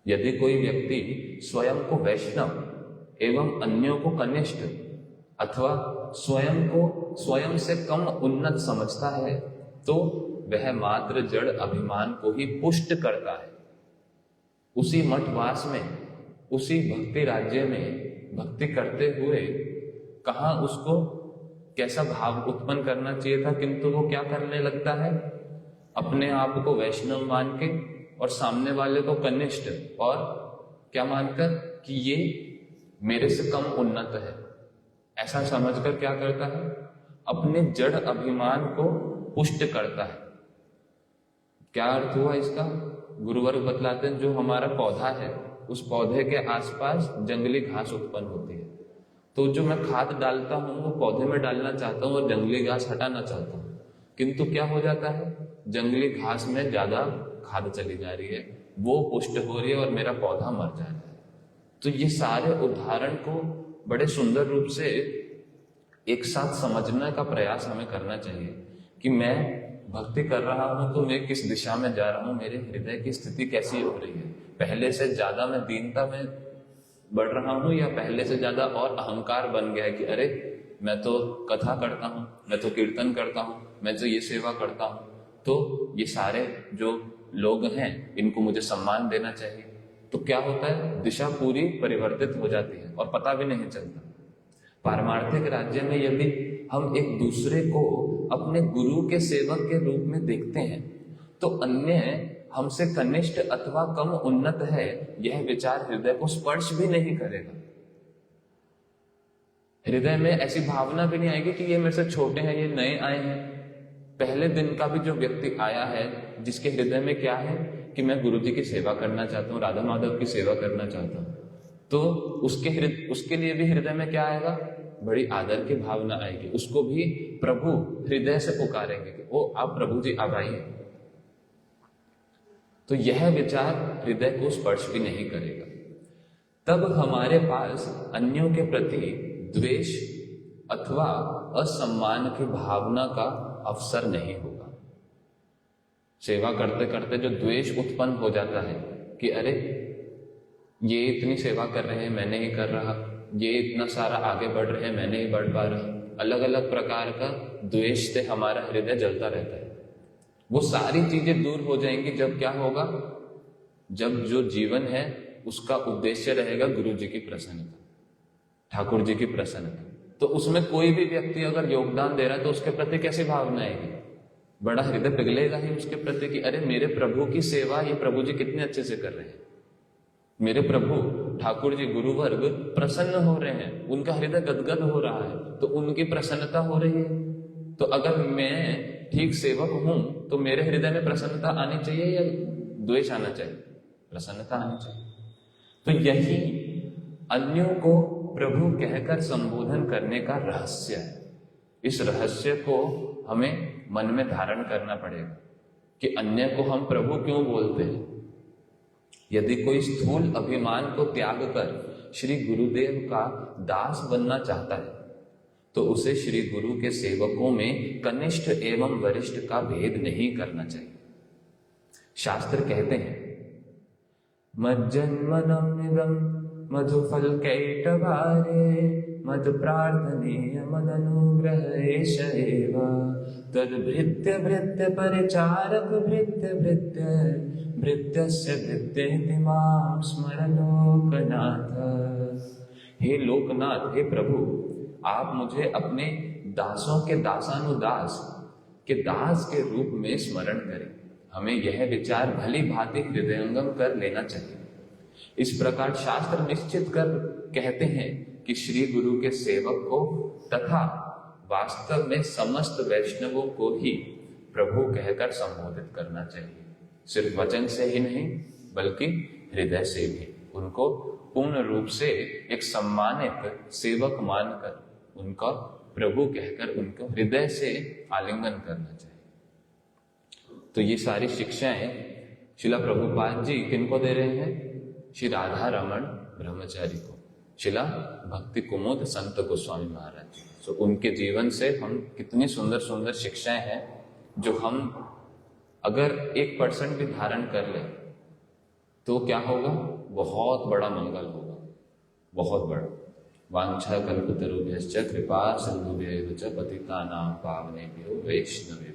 यदि कोई व्यक्ति स्वयं को वैष्णव एवं अन्यों को कनिष्ठ अथवा स्वयं से कम उन्नत समझता है, तो वह मात्र जड़ अभिमान को ही पुष्ट करता है। उसी मठवास में, उसी भक्ति राज्य में भक्ति करते हुए कहाँ उसको कैसा भाव उत्पन्न करना चाहिए था, किंतु वो क्या करने लगता है? अपने आप को वैष्णव मान के और सामने वाले को कनिष्ठ, और क्या मानकर कि ये मेरे से कम उन्नत है, ऐसा समझकर क्या करता है? अपने जड़ अभिमान को पुष्ट करता है। क्या अर्थ हुआ इसका? गुरुवर्ग बतलाते हैं, जो हमारा पौधा है उस पौधे के आसपास जंगली घास उत्पन्न होती है, तो जो मैं खाद डालता हूं वो पौधे में डालना चाहता हूं और जंगली घास हटाना चाहता हूं, किंतु क्या हो जाता है? जंगली घास में ज्यादा खाद चली जा रही है, वो पुष्ट हो रही है और मेरा पौधा मर जा रहा है। तो ये सारे उदाहरण को बड़े सुंदर रूप से एक साथ समझने का प्रयास हमें करना चाहिए कि मैं भक्ति कर रहा हूं तो मैं किस दिशा में जा रहा हूं, मेरे हृदय की स्थिति कैसी हो रही है, पहले से ज्यादा मैं दीनता में बढ़ रहा हूं या पहले से ज्यादा और अहंकार बन गया है कि अरे मैं तो कथा करता हूं, मैं तो कीर्तन करता हूं, मैं तो ये सेवा करता हूं, तो ये सारे जो लोग हैं इनको मुझे सम्मान देना चाहिए। तो क्या होता है? दिशा पूरी परिवर्तित हो जाती है और पता भी नहीं चलता। पारमार्थिक राज्य में यदि हम एक दूसरे को अपने गुरु के सेवक के रूप में देखते हैं, तो अन्य हमसे कनिष्ठ अथवा कम उन्नत है, यह विचार हृदय को स्पर्श भी नहीं करेगा। हृदय में ऐसी भावना भी नहीं आएगी कि ये मेरे से छोटे हैं, ये नए आए हैं। पहले दिन का भी जो व्यक्ति आया है, जिसके हृदय में क्या है कि मैं गुरु जी की सेवा करना चाहता हूँ, राधा माधव की सेवा करना चाहता हूँ, तो उसके लिए भी हृदय में क्या आएगा? बड़ी आदर की भावना आएगी। उसको भी प्रभु हृदय से पुकारेंगे कि ओ आप प्रभु जी आप आइए। तो यह विचार हृदय को स्पर्श भी नहीं करेगा। तब हमारे पास अन्यों के प्रति द्वेष अथवा असम्मान की भावना का अवसर नहीं होगा। सेवा करते करते जो द्वेष उत्पन्न हो जाता है कि अरे ये इतनी सेवा कर रहे हैं, मैं नहीं कर रहा, ये इतना सारा आगे बढ़ रहे हैं, मैं नहीं बढ़ पा रहा, अलग अलग प्रकार का द्वेष से हमारा हृदय जलता रहता है। वो सारी चीजें दूर हो जाएंगी जब क्या होगा? जब जो जीवन है उसका उद्देश्य रहेगा गुरु जी की प्रसन्नता, ठाकुर जी की प्रसन्नता। तो उसमें कोई भी व्यक्ति अगर योगदान दे रहा है तो उसके प्रति कैसी भावना आएगी? बड़ा हृदय पिघलेगा ही उसके प्रति कि अरे मेरे प्रभु की सेवा ये प्रभु जी कितने अच्छे से कर रहे हैं, मेरे प्रभु ठाकुर जी गुरुवर्ग प्रसन्न हो रहे हैं, उनका हृदय गदगद हो रहा है, तो उनकी प्रसन्नता हो रही है। तो अगर मैं ठीक सेवक हूं तो मेरे हृदय में प्रसन्नता आनी चाहिए या द्वेष आना चाहिए? प्रसन्नता आनी चाहिए। तो यही अन्यों को प्रभु कहकर संबोधन करने का रहस्य है। इस रहस्य को हमें मन में धारण करना पड़ेगा कि अन्य को हम प्रभु क्यों बोलते हैं। यदि कोई स्थूल अभिमान को त्याग कर श्री गुरुदेव का दास बनना चाहता है तो उसे श्री गुरु के सेवकों में कनिष्ठ एवं वरिष्ठ का भेद नहीं करना चाहिए। शास्त्र कहते हैं मज्जन्मनम निदम मधुफल कैटभारे मद प्रार्थनीय मदनुग्रह एष एव तद भृत्य भृत्य परिचारक भृत्य भृत्य भृत्यस्य भृत्येति मां स्मर लोकनाथ। हे लोकनाथ, हे प्रभु, आप मुझे अपने दासों के दासानुदास के दास के रूप में स्मरण करें। हमें यह विचार भली भांति हृदयंगम कर लेना चाहिए। इस प्रकार शास्त्र निश्चित कर कहते हैं कि श्री गुरु के सेवक को तथा वास्तव में समस्त वैष्णवों को ही प्रभु कहकर संबोधित करना चाहिए, सिर्फ वचन से ही नहीं बल्कि हृदय से भी। उनको पूर्ण रूप से एक सम्मानित सेवक मानकर, उनका प्रभु कहकर उनको हृदय से आलिंगन करना चाहिए। तो ये सारी शिक्षाएं शिला प्रभुपाद जी किनको दे रहे हैं? श्री राधा रमण ब्रह्मचारी को, शिला भक्ति कुमुद संत गोस्वामी महाराज जी। तो उनके जीवन से हम कितनी सुंदर सुंदर शिक्षाएं हैं जो हम अगर 1% भी धारण कर ले तो क्या होगा? बहुत बड़ा मंगल होगा, बहुत बड़ा। वांछा कल्पतरुभ्यश्च कृपा सिंधुभ्यैव च पतितानां पावनेभ्यो वैष्णवेभ्यो